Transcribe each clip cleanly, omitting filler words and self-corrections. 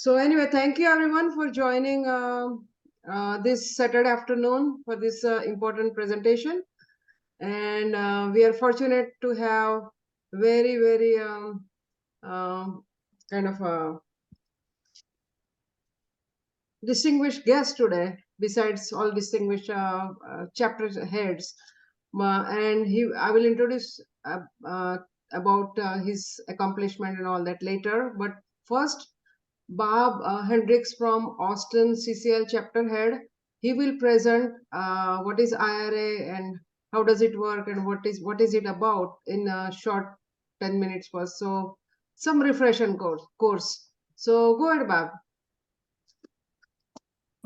So anyway, thank you everyone for joining this Saturday afternoon for this important presentation. And we are fortunate to have very kind of a distinguished guest today, besides all distinguished chapter heads. I will introduce about his accomplishment and all that later. But first, Bob Hendricks from Austin CCL chapter head. He will present what is IRA and how does it work and what is it about in a short 10 minutes first. So some refresher course. So go ahead, Bob.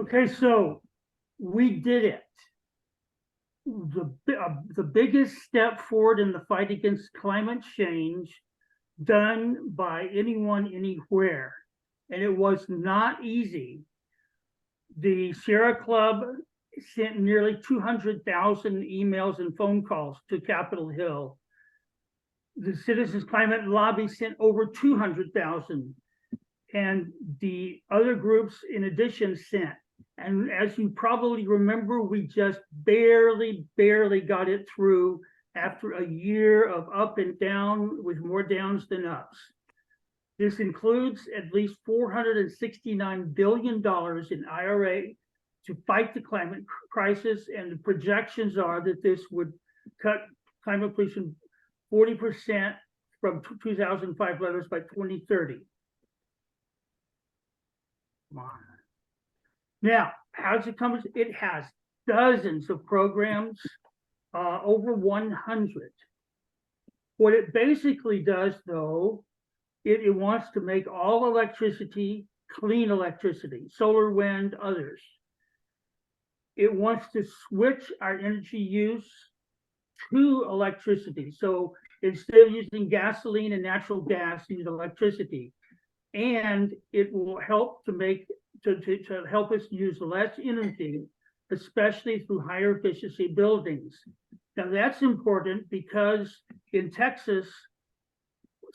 Okay, so we did it. The biggest step forward in the fight against climate change done by anyone anywhere. And it was not easy. The Sierra Club sent nearly 200,000 emails and phone calls to Capitol Hill. The Citizens Climate Lobby sent over 200,000. And the other groups, in addition, sent. And as you probably remember, we just barely got it through after a year of up and down with more downs than ups. This includes at least $469 billion in IRA to fight the climate crisis, and the projections are that this would cut climate pollution 40% from 2005 levels by 2030. Come on. Now, how's it come? It has dozens of programs, over 100. What it basically does, though, it wants to make all electricity clean electricity, solar, wind, others. It wants to switch our energy use to electricity. So instead of using gasoline and natural gas, use electricity. And it will help to help us use less energy, especially through higher efficiency buildings. Now that's important because in Texas,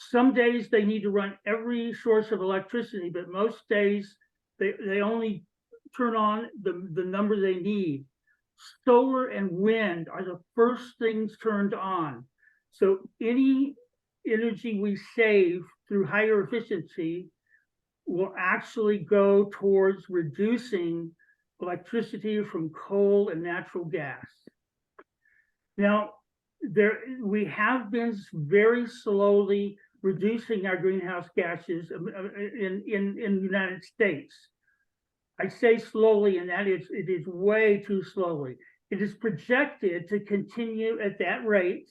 some days they need to run every source of electricity, but most days they only turn on the number they need. Solar and wind are the first things turned on. So any energy we save through higher efficiency will actually go towards reducing electricity from coal and natural gas. Now, we have been very slowly reducing our greenhouse gases in the United States. I say slowly, and that is, it is way too slowly. It is projected to continue at that rate,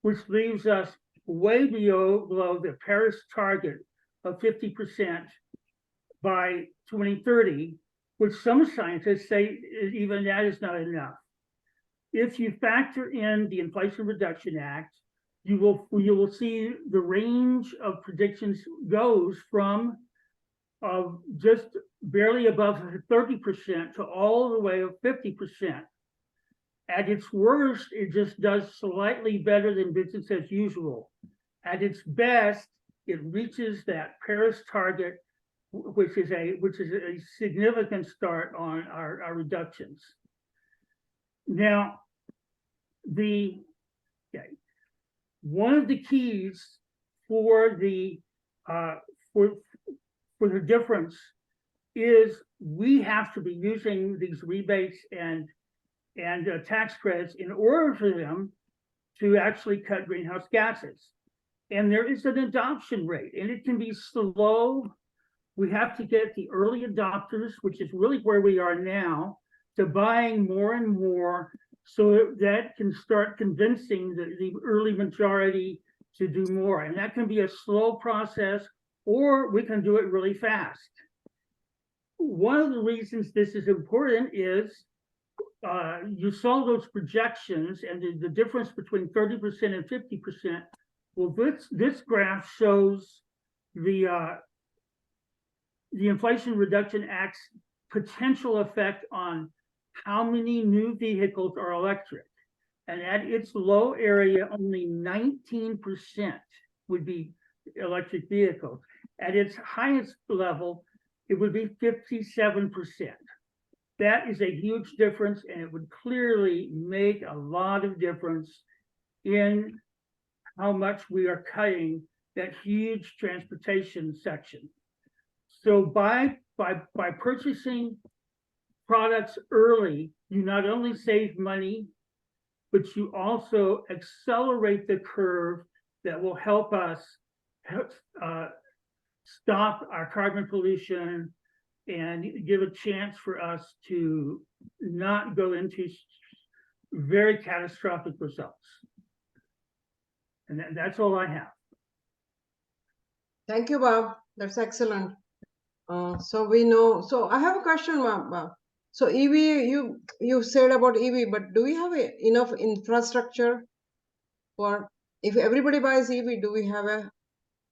which leaves us way below the Paris target of 50% by 2030, which some scientists say even that is not enough. If you factor in the Inflation Reduction Act, you will see the range of predictions goes from just barely above 30% to all the way of 50%. At its worst, it just does slightly better than business as usual. At its best, it reaches that Paris target, which is a significant start on our reductions. Now, one of the keys for the difference is we have to be using these rebates and tax credits in order for them to actually cut greenhouse gases. And there is an adoption rate, and it can be slow. We have to get the early adopters, which is really where we are now, to buying more and more, so that can start convincing the early majority to do more. And that can be a slow process, or we can do it really fast. One of the reasons this is important is you saw those projections and the difference between 30% and 50%. Well, this graph shows the Inflation Reduction Act's potential effect on how many new vehicles are electric. And at its low area, only 19% would be electric vehicles. At its highest level, it would be 57%. That is a huge difference, and it would clearly make a lot of difference in how much we are cutting that huge transportation section. So by purchasing products early, you not only save money, but you also accelerate the curve that will help us stop our carbon pollution and give a chance for us to not go into very catastrophic results. And that's all I have. Thank you, Bob. That's excellent. So we know. So I have a question, Bob. So EV, you said about EV, but do we have enough infrastructure for, if everybody buys EV, do we have a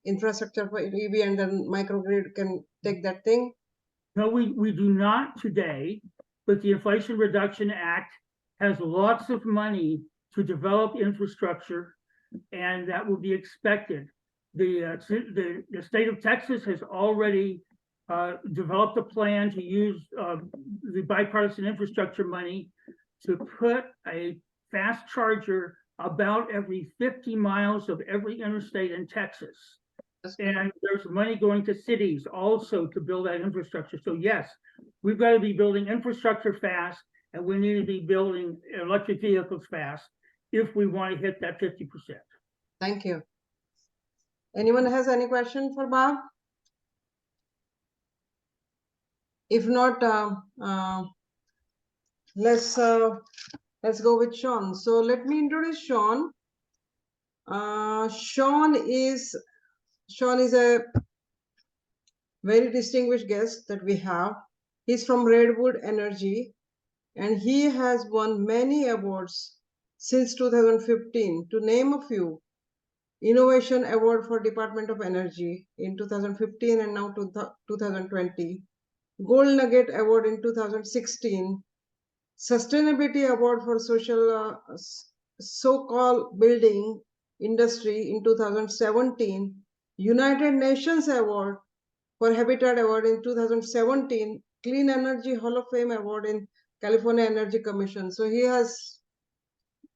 infrastructure for EV and then microgrid can take that thing? No, we do not today, but the Inflation Reduction Act has lots of money to develop infrastructure, and that will be expected. The state of Texas has already developed a plan to use the bipartisan infrastructure money to put a fast charger about every 50 miles of every interstate in Texas. And there's money going to cities also to build that infrastructure. So yes, we've got to be building infrastructure fast, and we need to be building electric vehicles fast if we want to hit that 50%. Thank you. Anyone has any question for Bob? If not, let's go with Sean. So let me introduce Sean. Sean is a very distinguished guest that we have. He's from Redwood Energy, and he has won many awards since 2015. To name a few: Innovation Award for Department of Energy in 2015 and now to 2020, Gold Nugget Award in 2016, Sustainability Award for Social so-called Building Industry in 2017, United Nations Award for Habitat Award in 2017, Clean Energy Hall of Fame Award in California Energy Commission. So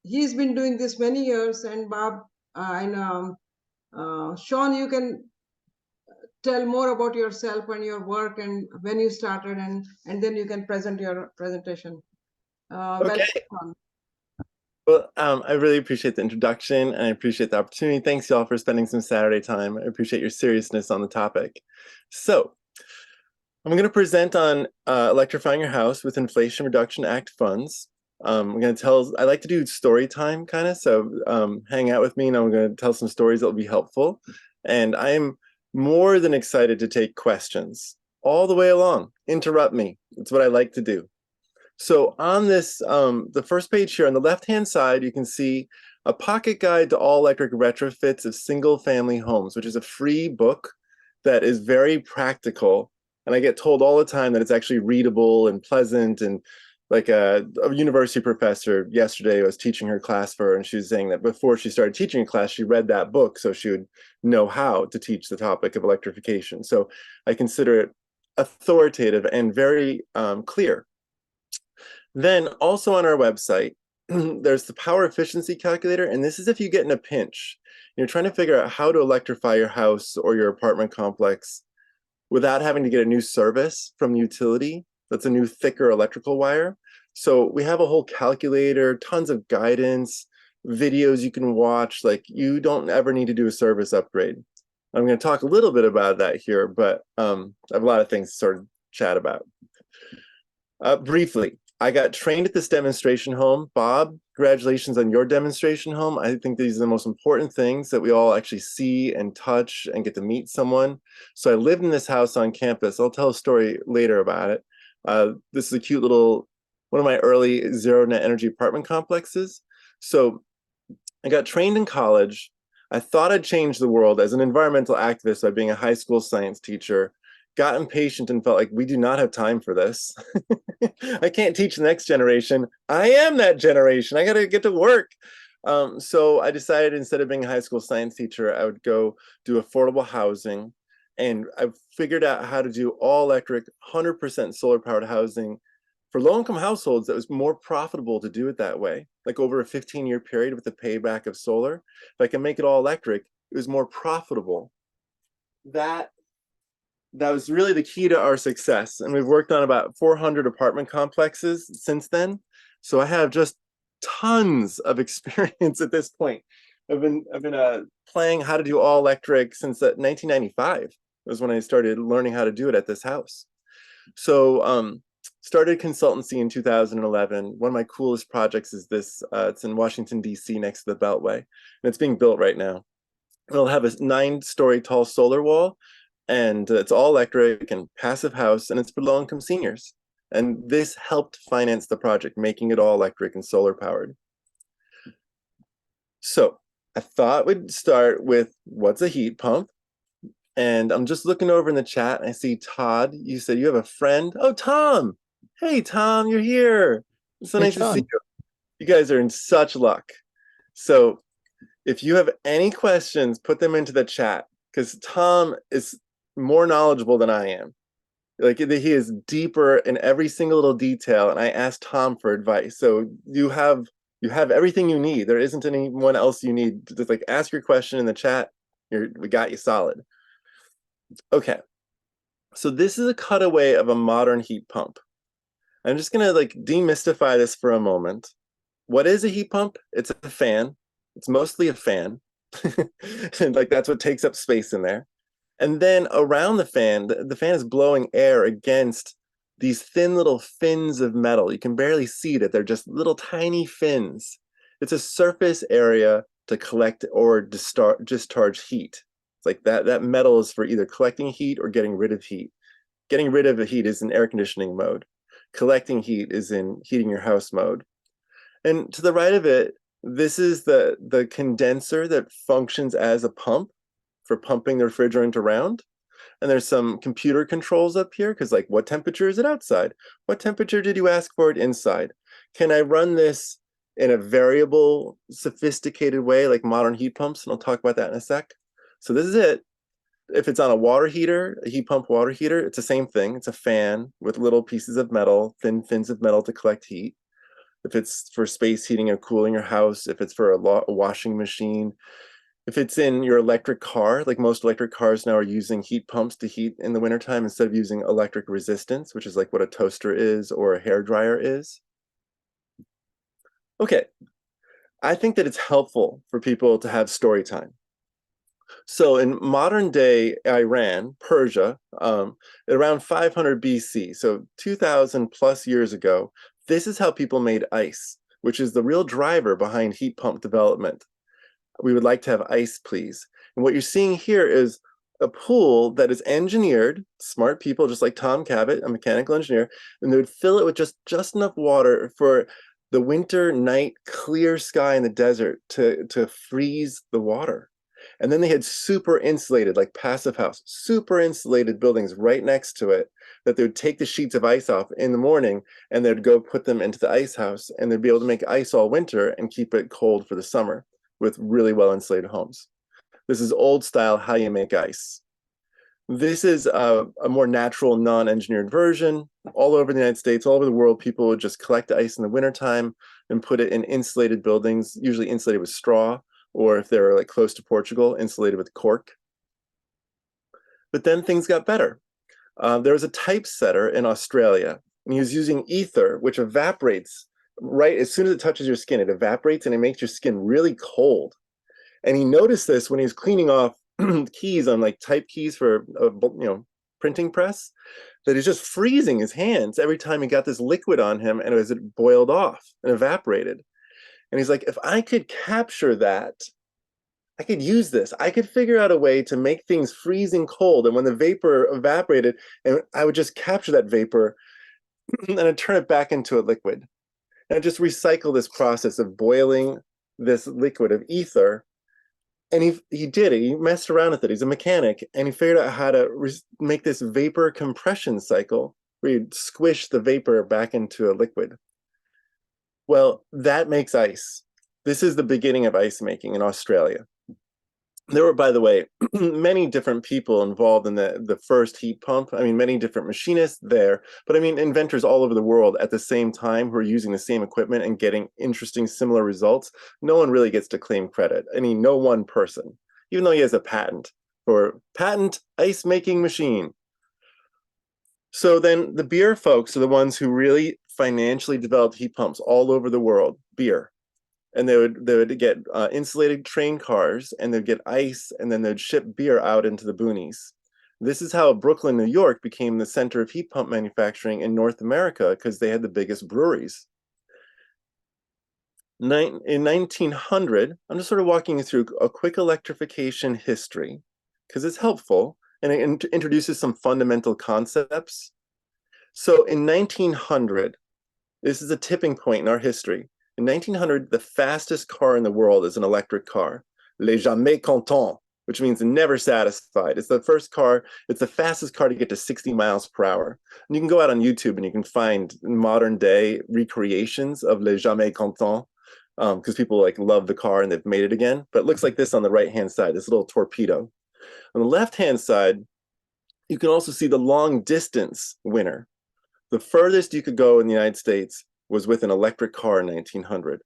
he's been doing this many years. And Bob and Sean, you can tell more about yourself and your work and when you started, and then you can present your presentation. Okay. Well, I really appreciate the introduction, and I appreciate the opportunity. Thanks, y'all, for spending some Saturday time. I appreciate your seriousness on the topic. So I'm going to present on electrifying your house with Inflation Reduction Act funds. I'm going to I like to do story time kind of, so hang out with me, and I'm going to tell some stories that will be helpful. And I am more than excited to take questions all the way along. Interrupt me. It's what I like to do. So on this, the first page here on the left-hand side, you can see a pocket guide to all electric retrofits of single-family homes, which is a free book that is very practical. And I get told all the time that it's actually readable and pleasant. And like a university professor yesterday was teaching her class for her, and she was saying that before she started teaching a class, she read that book so she would know how to teach the topic of electrification. So I consider it authoritative and very clear. Then also on our website, there's the power efficiency calculator. And this is if you get in a pinch. You're trying to figure out how to electrify your house or your apartment complex without having to get a new service from the utility. That's a new thicker electrical wire. So we have a whole calculator, tons of guidance, videos you can watch. Like, you don't ever need to do a service upgrade. I'm going to talk a little bit about that here, but I have a lot of things to sort of chat about. Briefly, I got trained at this demonstration home. Bob, congratulations on your demonstration home. I think these are the most important things, that we all actually see and touch and get to meet someone. So I lived in this house on campus. I'll tell a story later about it. This is a cute little, one of my early zero net energy apartment complexes. So I got trained in college. I thought I'd change the world as an environmental activist by being a high school science teacher. Got impatient and felt like we do not have time for this. I can't teach the next generation. I am that generation. I got to get to work. So I decided, instead of being a high school science teacher, I would go do affordable housing. And I've figured out how to do all electric, 100% solar powered housing for low-income households. That was more profitable to do it that way, like over a 15-year period with the payback of solar. If I can make it all electric, it was more profitable. That was really the key to our success. And we've worked on about 400 apartment complexes since then. So I have just tons of experience at this point. I've been playing how to do all electric since 1995 was when I started learning how to do it at this house. So started consultancy in 2011. One of my coolest projects is this. It's in Washington, D.C. next to the Beltway. And it's being built right now. It'll have a 9-story tall solar wall, and it's all electric and passive house, and it's for low-income seniors. And this helped finance the project, making it all electric and solar powered. So I thought we'd start with what's a heat pump. And I'm just looking over in the chat and I see Todd. You said you have a friend. Oh, Tom. Hey, Tom, you're here. It's so nice to see you. You guys are in such luck. So if you have any questions, put them into the chat, because Tom is more knowledgeable than I am. Like, he is deeper in every single little detail, and I asked Tom for advice. So you have everything you need. There isn't anyone else you need. Just like ask your question in the chat. We got you solid. Okay, so this is a cutaway of a modern heat pump. I'm just gonna like demystify this for a moment. What is a heat pump? It's a fan. It's mostly a fan. And like that's what takes up space in there. And then around the fan is blowing air against these thin little fins of metal. You can barely see it. They're just little tiny fins. It's a surface area to collect or discharge heat. It's like that metal is for either collecting heat or getting rid of heat. Getting rid of the heat is in air conditioning mode. Collecting heat is in heating your house mode. And to the right of it, this is the condenser that functions as a pump for pumping the refrigerant around. And there's some computer controls up here, because like, what temperature is it outside? What temperature did you ask for it inside? Can I run this in a variable, sophisticated way like modern heat pumps? And I'll talk about that in a sec. So this is it. If it's on a water heater, a heat pump water heater, it's the same thing. It's a fan with little pieces of metal, thin fins of metal to collect heat. If it's for space heating or cooling your house, if it's for a washing machine, if it's in your electric car, like most electric cars now are using heat pumps to heat in the wintertime instead of using electric resistance, which is like what a toaster is or a hairdryer is. Okay, I think that it's helpful for people to have story time. So in modern day Iran, Persia, around 500 BC, so 2,000 plus years ago, this is how people made ice, which is the real driver behind heat pump development. We would like to have ice, please. And what you're seeing here is a pool that is engineered, smart people just like Tom Cabot, a mechanical engineer, and they would fill it with just enough water for the winter night clear sky in the desert to freeze the water. And then they had super insulated, like passive house, super insulated buildings right next to it that they would take the sheets of ice off in the morning and they'd go put them into the ice house, and they'd be able to make ice all winter and keep it cold for the summer with really well insulated homes. This is old style how you make ice. This is a more natural, non-engineered version. All over the United States, all over the world, people would just collect ice in the wintertime and put it in insulated buildings, usually insulated with straw, or if they're like close to Portugal, insulated with cork. But then things got better. There was a typesetter in Australia, and he was using ether, which evaporates right as soon as it touches your skin. It evaporates and it makes your skin really cold. And he noticed this when he was cleaning off keys on like type keys for a printing press, that he's just freezing his hands every time he got this liquid on him, and it boiled off and evaporated. And he's like, if I could capture that, I could use this. I could figure out a way to make things freezing cold. And when the vapor evaporated, and I would just capture that vapor and I'd turn it back into a liquid. And I'd just recycle this process of boiling this liquid of ether. And he did it. He messed around with it. He's a mechanic, and he figured out how to make this vapor compression cycle where you'd squish the vapor back into a liquid. Well, that makes ice. This is the beginning of ice making in Australia. There were, by the way, many different people involved in the first heat pump. I mean, many different machinists there, but I mean, inventors all over the world at the same time who are using the same equipment and getting interesting, similar results. No one really gets to claim credit. I mean, no one person, even though he has a patent for patent ice making machine. So then the beer folks are the ones who really financially developed heat pumps all over the world, beer. And they would get insulated train cars, and they'd get ice, and then they'd ship beer out into the boonies. This is how Brooklyn, New York became the center of heat pump manufacturing in North America, because they had the biggest breweries. In 1900, I'm just sort of walking you through a quick electrification history, because it's helpful, and it introduces some fundamental concepts. So in 1900, this is a tipping point in our history. In 1900, the fastest car in the world is an electric car, les jamais content, which means never satisfied. It's the first car, it's the fastest car to get to 60 miles per hour. And you can go out on YouTube and you can find modern day recreations of les jamais content, because people like love the car and they've made it again. But it looks like this on the right-hand side, this little torpedo. On the left-hand side, you can also see the long distance winner. The furthest you could go in the United States was with an electric car in 1900.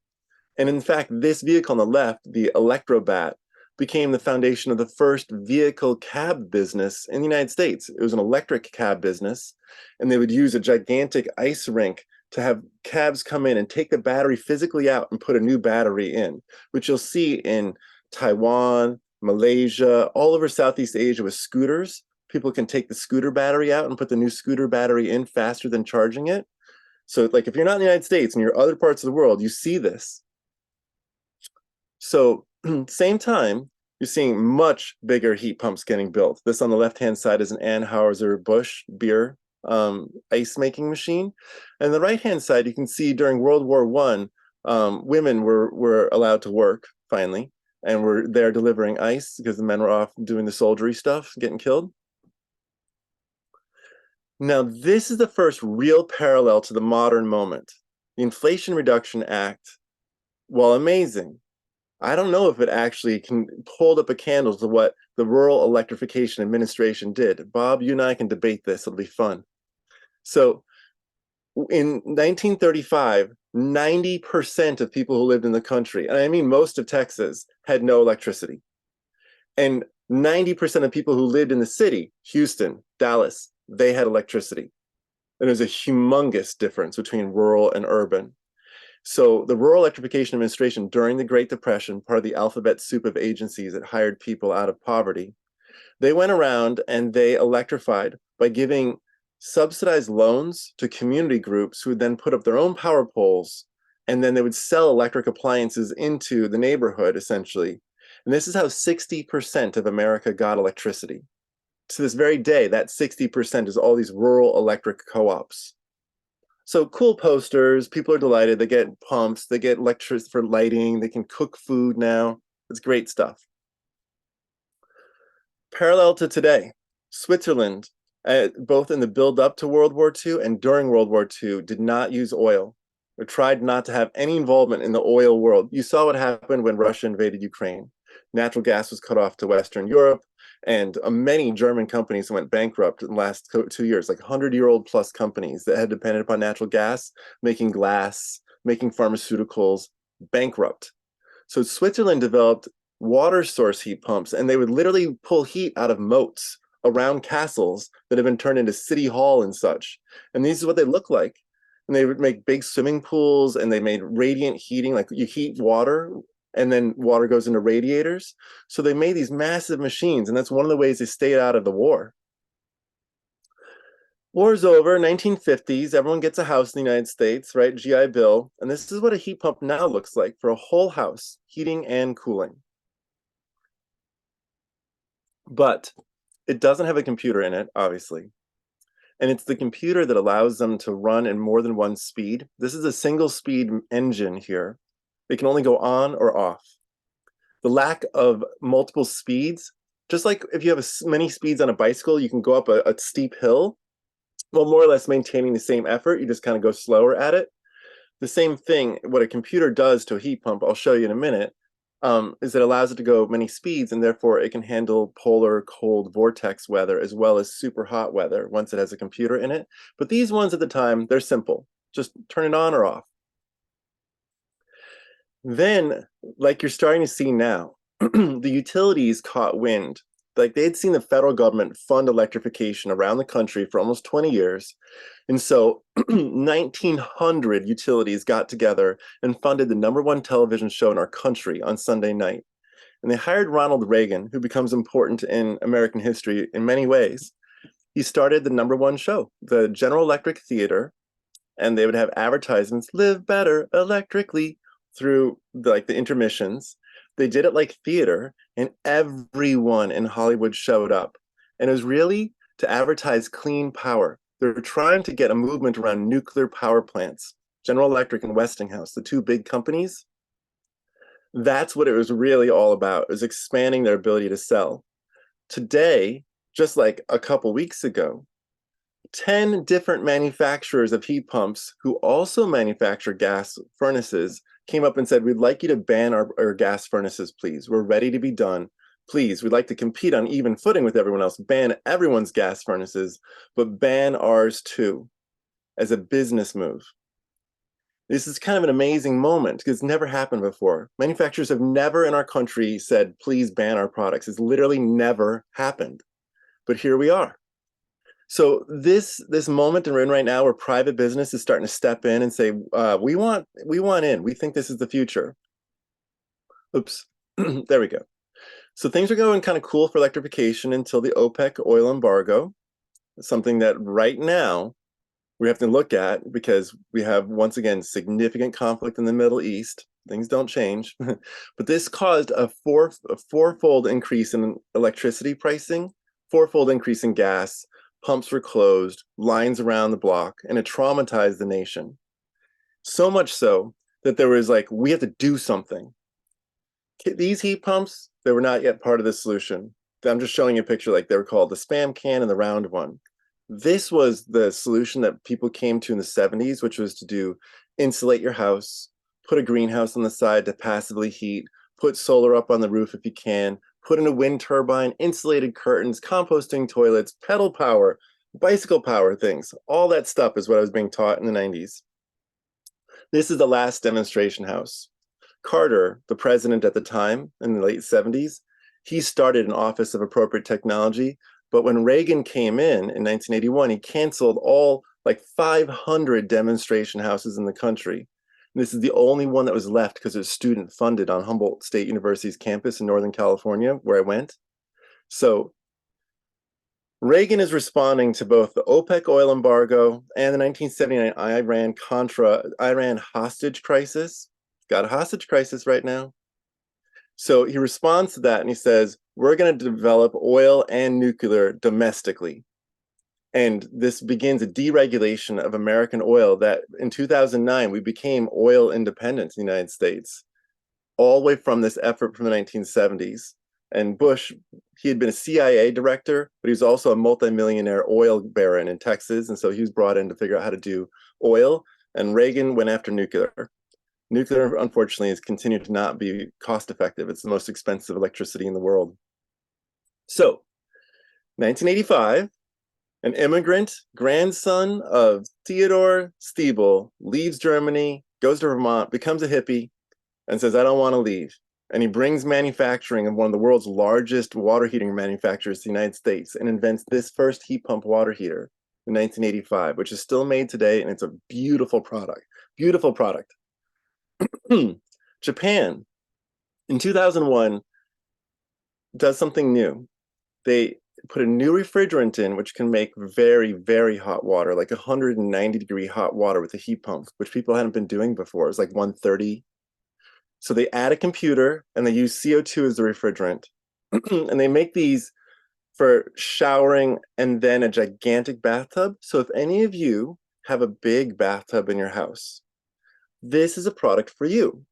And in fact, this vehicle on the left, the Electrobat, became the foundation of the first vehicle cab business in the United States. It was an electric cab business, and they would use a gigantic ice rink to have cabs come in and take the battery physically out and put a new battery in, which you'll see in Taiwan, Malaysia, all over Southeast Asia with scooters. People can take the scooter battery out and put the new scooter battery in faster than charging it. So like if you're not in the United States and you're other parts of the world, you see this. So same time, you're seeing much bigger heat pumps getting built. This on the left-hand side is an Anheuser-Busch beer ice making machine. And the right-hand side, you can see during World War I, women were allowed to work finally, and were there delivering ice because the men were off doing the soldiery stuff, getting killed. Now, this is the first real parallel to the modern moment. The Inflation Reduction Act, while amazing, I don't know if it actually can hold up a candle to what the Rural Electrification Administration did. Bob, you and I can debate this. It'll be fun. So in 1935, 90% of people who lived in the country, and I mean most of Texas, had no electricity. And 90% of people who lived in the city, Houston, Dallas, they had electricity. And there's a humongous difference between rural and urban. So the Rural Electrification Administration, during the Great Depression, part of the alphabet soup of agencies that hired people out of poverty, they went around and they electrified by giving subsidized loans to community groups who would then put up their own power poles, and then they would sell electric appliances into the neighborhood, essentially. And this is how 60% of America got electricity. To this very day, that 60% is all these rural electric co-ops. So cool posters, people are delighted, they get pumps, they get electricity for lighting, they can cook food now. It's great stuff. Parallel to today, Switzerland, both in the build up to World War II and during World War II, did not use oil, or tried not to have any involvement in the oil world. You saw what happened when Russia invaded Ukraine. Natural gas was cut off to Western Europe, and many German companies went bankrupt in the last 2 years, like 100-year-old plus companies that had depended upon natural gas, making glass, making pharmaceuticals, bankrupt. So Switzerland developed water source heat pumps, and they would literally pull heat out of moats around castles that have been turned into city hall and such. And these is what they look like. And they would make big swimming pools, and they made radiant heating, like you heat water and then water goes into radiators. So they made these massive machines, and that's one of the ways they stayed out of the war. War's over, 1950s, everyone gets a house in the United States, right? GI Bill. And this is what a heat pump now looks like for a whole house, heating and cooling. But it doesn't have a computer in it, obviously. And it's the computer that allows them to run in more than one speed. This is a single speed engine here. They can only go on or off. The lack of multiple speeds, just like if you have many speeds on a bicycle, you can go up a steep hill, well, more or less maintaining the same effort, you just kind of go slower at it. The same thing, what a computer does to a heat pump, I'll show you in a minute, is it allows it to go many speeds, and therefore it can handle polar cold vortex weather as well as super hot weather once it has a computer in it. But these ones at the time, they're simple. Just turn it on or off. Then, like you're starting to see now, the utilities caught wind. Like they'd seen the federal government fund electrification around the country for almost 20 years. And so 1,900 utilities got together and funded the #1 television show in our country on Sunday night. And they hired Ronald Reagan, who becomes important in American history in many ways. He started the #1 show, the General Electric Theater, and they would have advertisements, live better electrically, through the intermissions. They did it like theater, and everyone in Hollywood showed up. And it was really to advertise clean power. They're trying to get a movement around nuclear power plants. General Electric and Westinghouse, the two big companies, that's what it was really all about, is expanding their ability to sell. Today, just like a couple weeks ago, 10 different manufacturers of heat pumps who also manufacture gas furnaces came up and said, we'd like you to ban our gas furnaces, please. We're ready to be done. Please, we'd like to compete on even footing with everyone else. Ban everyone's gas furnaces, but ban ours too, as a business move. This is kind of an amazing moment because it's never happened before. Manufacturers have never in our country said, please ban our products. It's literally never happened. But here we are. So this moment we're in right now, where private business is starting to step in and say, we want in. We think this is the future. Oops, there we go. So things are going kind of cool for electrification until the OPEC oil embargo, something that right now we have to look at because we have, once again, significant conflict in the Middle East. Things don't change, but this caused a fourfold increase in electricity pricing, fourfold increase in gas. Pumps were closed, lines around the block, and it traumatized the nation. So much so that there was like, we have to do something. These heat pumps, they were not yet part of the solution. I'm just showing you a picture, like they were called the spam can and the round one. This was the solution that people came to in the 70s, which was to insulate your house, put a greenhouse on the side to passively heat, put solar up on the roof if you can, put in a wind turbine, insulated curtains, composting toilets, pedal power, bicycle power things. All that stuff is what I was being taught in the 90s. This is the last demonstration house. Carter, the president at the time in the late 70s, he started an Office of Appropriate Technology. But when Reagan came in 1981, he canceled all like 500 demonstration houses in the country. And this is the only one that was left because it was student funded on Humboldt State University's campus in Northern California, where I went. So Reagan is responding to both the OPEC oil embargo and the 1979 Iran hostage crisis. Got a hostage crisis right now. So he responds to that and he says, we're going to develop oil and nuclear domestically. And this begins a deregulation of American oil that in 2009, we became oil independent in the United States, all the way from this effort from the 1970s. And Bush, he had been a CIA director, but he was also a multimillionaire oil baron in Texas. And so he was brought in to figure out how to do oil. And Reagan went after nuclear. Nuclear, unfortunately, has continued to not be cost effective. It's the most expensive electricity in the world. So, 1985, an immigrant grandson of Theodore Stiebel leaves Germany, goes to Vermont, becomes a hippie, and says, I don't want to leave. And he brings manufacturing of one of the world's largest water heating manufacturers to the United States and invents this first heat pump water heater in 1985, which is still made today, and it's a beautiful product. Beautiful product. Japan, in 2001, does something new. They put a new refrigerant in, which can make very, very hot water, like 190-degree hot water with a heat pump, which people hadn't been doing before. It's like 130. So they add a computer and they use CO2 as the refrigerant. And they make these for showering and then a gigantic bathtub. So if any of you have a big bathtub in your house, this is a product for you.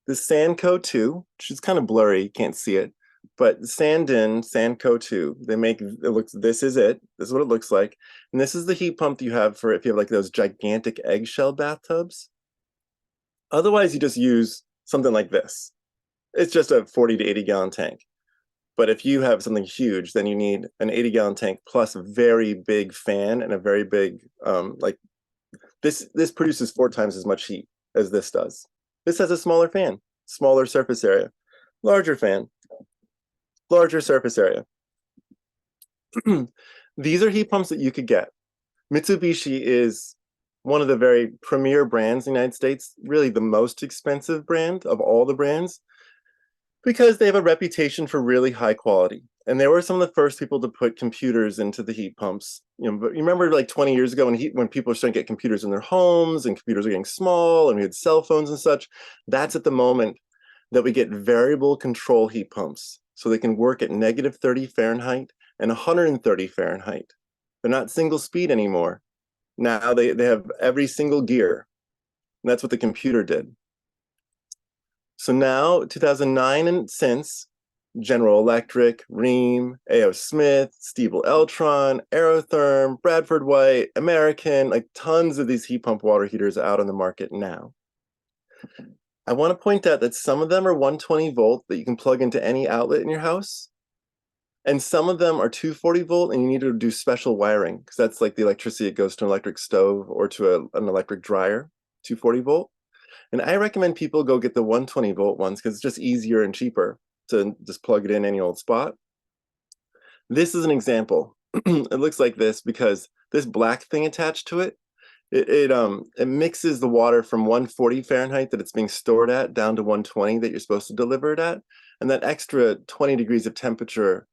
The Sanco 2, which is kind of blurry, you can't see it, but Sanco 2, they make, it looks, this is it. This is what it looks like. And this is the heat pump that you have for if you have like those gigantic eggshell bathtubs. Otherwise, you just use something like this. It's just a 40 to 80 gallon tank. But if you have something huge, then you need an 80-gallon tank plus a very big fan and a very big, like this produces 4 times as much heat as this does. This has a smaller fan, smaller surface area, larger fan, larger surface area. These are heat pumps that you could get. Mitsubishi is one of the very premier brands in the United States, really the most expensive brand of all the brands, because they have a reputation for really high quality. And they were some of the first people to put computers into the heat pumps. But you remember like 20 years ago when people were starting to get computers in their homes and computers were getting small and we had cell phones and such. That's at the moment that we get variable control heat pumps. So they can work at negative 30 Fahrenheit and 130 Fahrenheit. They're not single speed anymore. Now they have every single gear. And that's what the computer did. So now, 2009 and since, General Electric, Rheem, A.O. Smith, Stiebel Eltron, Aerotherm, Bradford White, American, like tons of these heat pump water heaters out on the market now. I want to point out that some of them are 120 volt that you can plug into any outlet in your house. And some of them are 240 volt and you need to do special wiring because that's like the electricity that goes to an electric stove or to an electric dryer, 240 volt. And I recommend people go get the 120 volt ones because it's just easier and cheaper to just plug it in any old spot. This is an example. It looks like this because this black thing attached to it, it mixes the water from 140 Fahrenheit that it's being stored at down to 120 that you're supposed to deliver it at. And that extra 20 degrees of temperature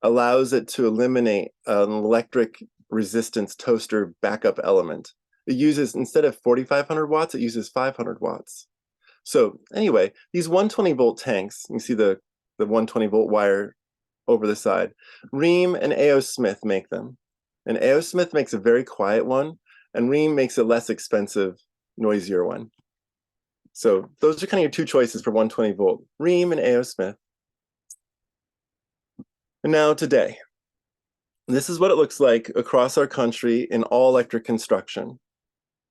allows it to eliminate an electric resistance toaster backup element. It uses, instead of 4,500 watts, it uses 500 watts. So anyway, these 120 volt tanks, you see the 120 volt wire over the side. Rheem and A.O. Smith make them. And A.O. Smith makes a very quiet one, and Rheem makes a less expensive, noisier one. So those are kind of your 2 choices for 120 volt, Rheem and A.O. Smith. And now today, this is what it looks like across our country in all electric construction.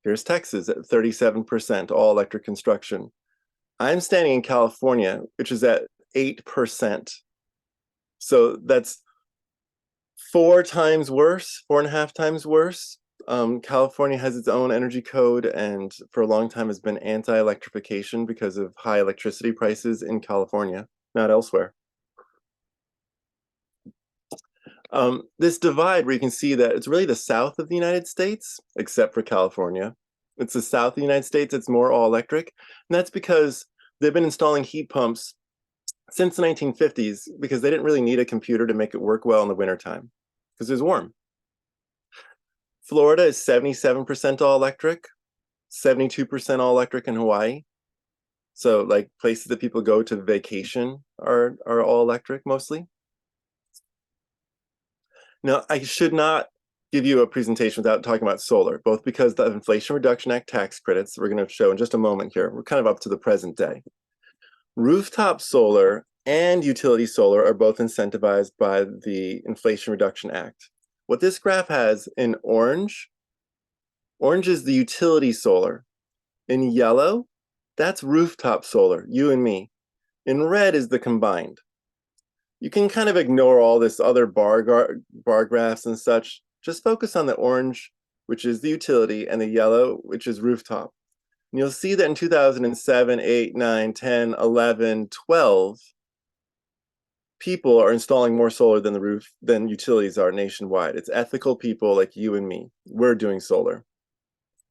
Here's Texas at 37% all electric construction. I'm standing in California, which is at 8%. So that's 4 times worse, 4.5 times worse. California has its own energy code and for a long time has been anti-electrification because of high electricity prices in California, not elsewhere. This divide where you can see that it's really the south of the United States, except for California. It's the south of the United States, it's more all electric. And that's because they've been installing heat pumps since the 1950s because they didn't really need a computer to make it work well in the wintertime because it was warm. Florida is 77% all electric, 72% all electric in Hawaii. So like places that people go to vacation are all electric mostly. Now, I should not give you a presentation without talking about solar, both because the Inflation Reduction Act tax credits we're going to show in just a moment here, we're kind of up to the present day. Rooftop solar and utility solar are both incentivized by the Inflation Reduction Act. What this graph has in orange is the utility solar. In yellow, that's rooftop solar, you and me. In red is the combined. You can kind of ignore all this other bar graphs and such. Just focus on the orange, which is the utility, and the yellow, which is rooftop. And you'll see that in 2007, 8, 9, 10, 11, 12, people are installing more solar than utilities are nationwide. It's ethical people like you and me. We're doing solar.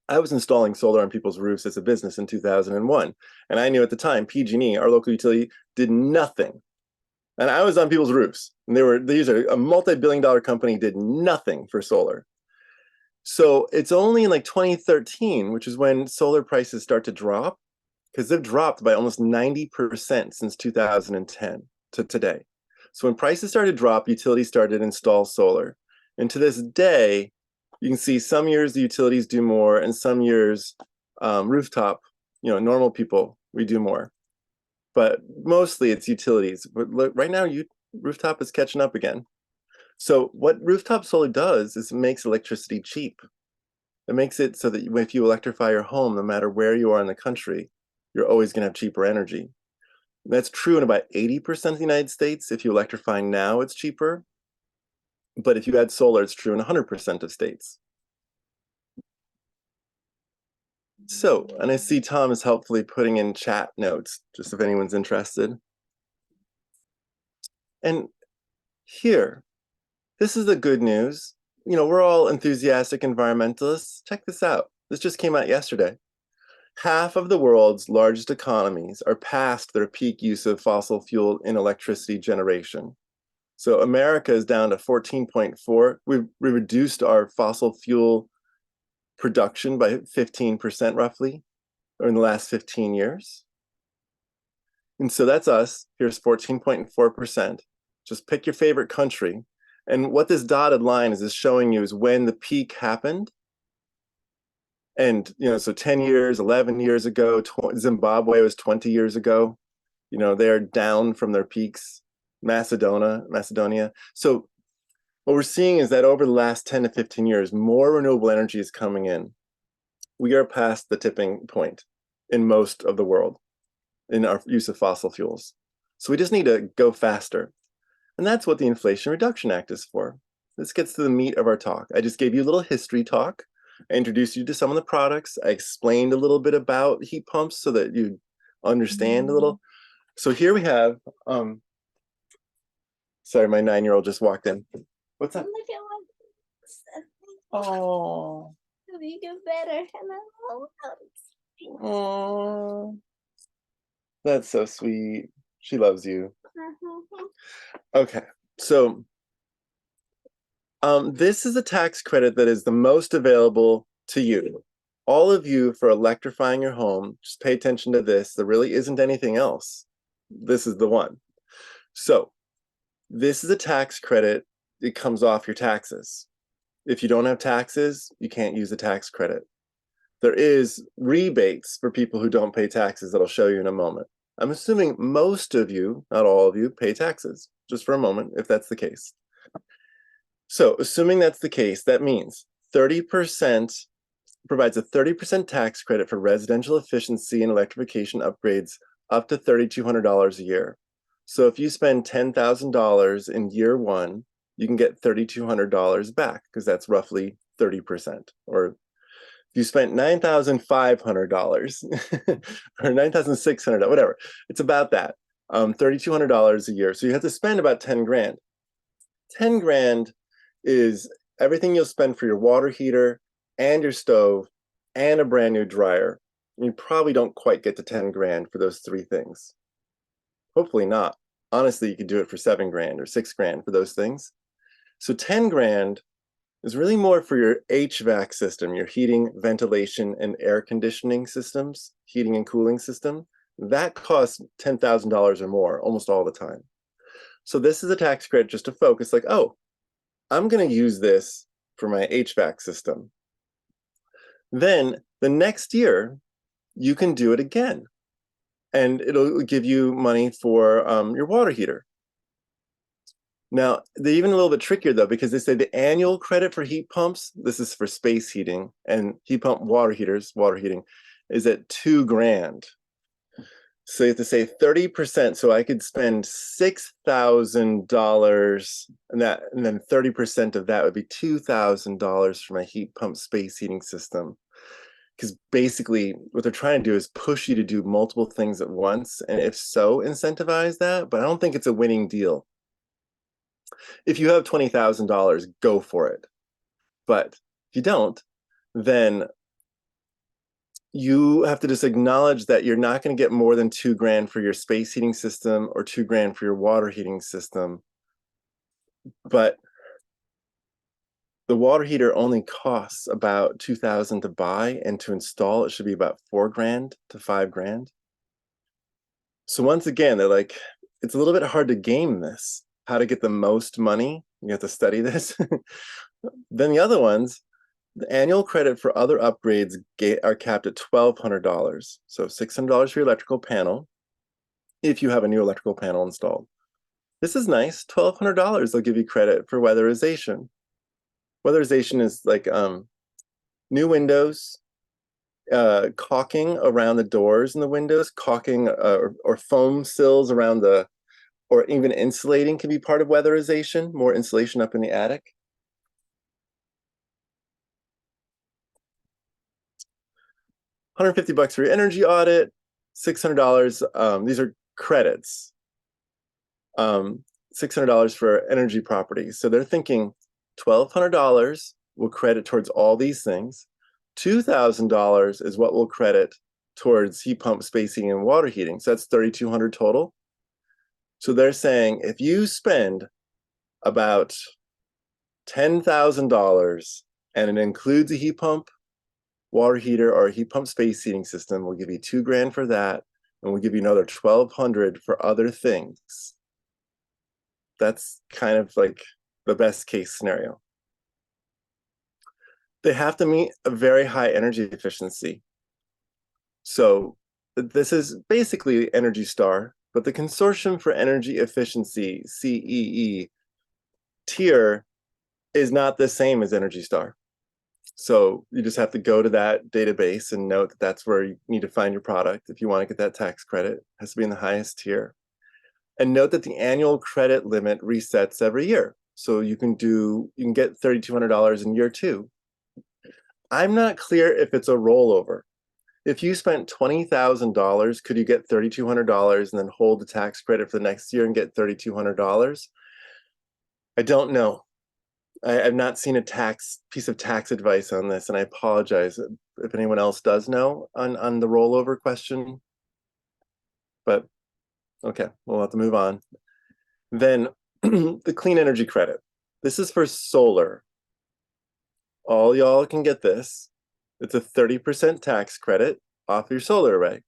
I was installing solar on people's roofs as a business in 2001. And I knew at the time, PG&E, our local utility, did nothing. And I was on people's roofs, and a multi-billion-dollar company did nothing for solar. So it's only in like 2013, which is when solar prices start to drop, because they've dropped by almost 90% since 2010 to today. So when prices started to drop, utilities started to install solar. And to this day, you can see some years the utilities do more, and some years rooftop, normal people, we do more. But mostly it's utilities. But look, right now, rooftop is catching up again. So what rooftop solar does is it makes electricity cheap. It makes it so that if you electrify your home, no matter where you are in the country, you're always going to have cheaper energy. That's true in about 80% of the United States. If you electrify now, it's cheaper. But if you add solar, it's true in 100% of states. So, and I see Tom is helpfully putting in chat notes, just if anyone's interested. And here, this is the good news. You know, we're all enthusiastic environmentalists. Check this out. This just came out yesterday. Half of the world's largest economies are past their peak use of fossil fuel in electricity generation. So America is down to 14.4. We reduced our fossil fuel production by 15% roughly, or in the last 15 years. And so that's us. Here's 14.4%. Just pick your favorite country. And what this dotted line is showing you is when the peak happened. And, you know, so 10 years, 11 years ago, Zimbabwe was 20 years ago. You know, they're down from their peaks. Macedonia. So what we're seeing is that over the last 10 to 15 years, more renewable energy is coming in. We are past the tipping point in most of the world in our use of fossil fuels. So we just need to go faster. And that's what the Inflation Reduction Act is for. This gets to the meat of our talk. I just gave you a little history talk. I introduced you to some of the products. I explained a little bit about heat pumps so that you understand a little. So here we have, sorry, my 9-year-old just walked in. What's up? Look at what. Oh. You get better. Oh. That's so sweet. She loves you. Okay, so this is a tax credit that is the most available to you. All of you for electrifying your home, just pay attention to this. There really isn't anything else. This is the one. So this is a tax credit. It comes off your taxes. If you don't have taxes, you can't use the tax credit. There is rebates for people who don't pay taxes that I'll show you in a moment. I'm assuming most of you, not all of you, pay taxes, just for a moment, if that's the case. So assuming that's the case, that means 30% provides a 30% tax credit for residential efficiency and electrification upgrades up to $3,200 a year. So if you spend $10,000 in year one, you can get $3,200 back because that's roughly 30%. Or if you spent $9,500 or $9,600, whatever, it's about that, $3,200 a year. So you have to spend about 10 grand. 10 grand is everything you'll spend for your water heater and your stove and a brand new dryer. You probably don't quite get to 10 grand for those three things. Hopefully not. Honestly, you could do it for 7 grand or 6 grand for those things. So 10 grand is really more for your HVAC system, your heating, ventilation, and air conditioning systems, heating and cooling system. That costs $10,000 or more almost all the time. So this is a tax credit just to focus like, oh, I'm going to use this for my HVAC system. Then the next year, you can do it again. And it'll give you money for your water heater. Now, they're even a little bit trickier though, because they say the annual credit for heat pumps, this is for space heating, and heat pump water heaters, water heating, is at $2 grand. So you have to say 30%. So I could spend $6,000, and then 30% of that would be $2,000 for my heat pump space heating system. Because basically what they're trying to do is push you to do multiple things at once, and if so, incentivize that. But I don't think it's a winning deal. If you have $20,000, go for it. But if you don't, then you have to just acknowledge that you're not going to get more than $2 grand for your space heating system or $2 grand for your water heating system. But the water heater only costs about $2,000 to buy, and to install it should be about $4 grand to $5 grand. So once again, they're like, it's a little bit hard to game this, how to get the most money. You have to study this. Then the other ones, the annual credit for other upgrades are capped at $1,200. So $600 for your electrical panel, if you have a new electrical panel installed. This is nice. $1,200 they'll give you credit for weatherization. Weatherization is like new windows, caulking around the doors and the windows, caulking or foam sills around the, or even insulating can be part of weatherization, more insulation up in the attic. $150 for your energy audit, $600. These are credits. $600 for energy properties. So they're thinking $1,200 will credit towards all these things. $2,000 is what will credit towards heat pump spacing and water heating. So that's $3,200 total. So they're saying if you spend about $10,000 and it includes a heat pump, water heater, or a heat pump space heating system, we'll give you $2,000 for that, and we'll give you another $1,200 for other things. That's kind of like the best case scenario. They have to meet a very high energy efficiency. So this is basically Energy Star, but the Consortium for Energy Efficiency, CEE, tier is not the same as Energy Star. So you just have to go to that database and note that that's where you need to find your product. If you want to get that tax credit, it has to be in the highest tier. And note that the annual credit limit resets every year. So you can get $3,200 in year 2. I'm not clear if it's a rollover. If you spent $20,000, could you get $3,200 and then hold the tax credit for the next year and get $3,200? I don't know. I've not seen a piece of tax advice on this, and I apologize if anyone else does know on the rollover question. But okay, we'll have to move on. Then the clean energy credit. This is for solar. All y'all can get this. It's a 30% tax credit off your solar array.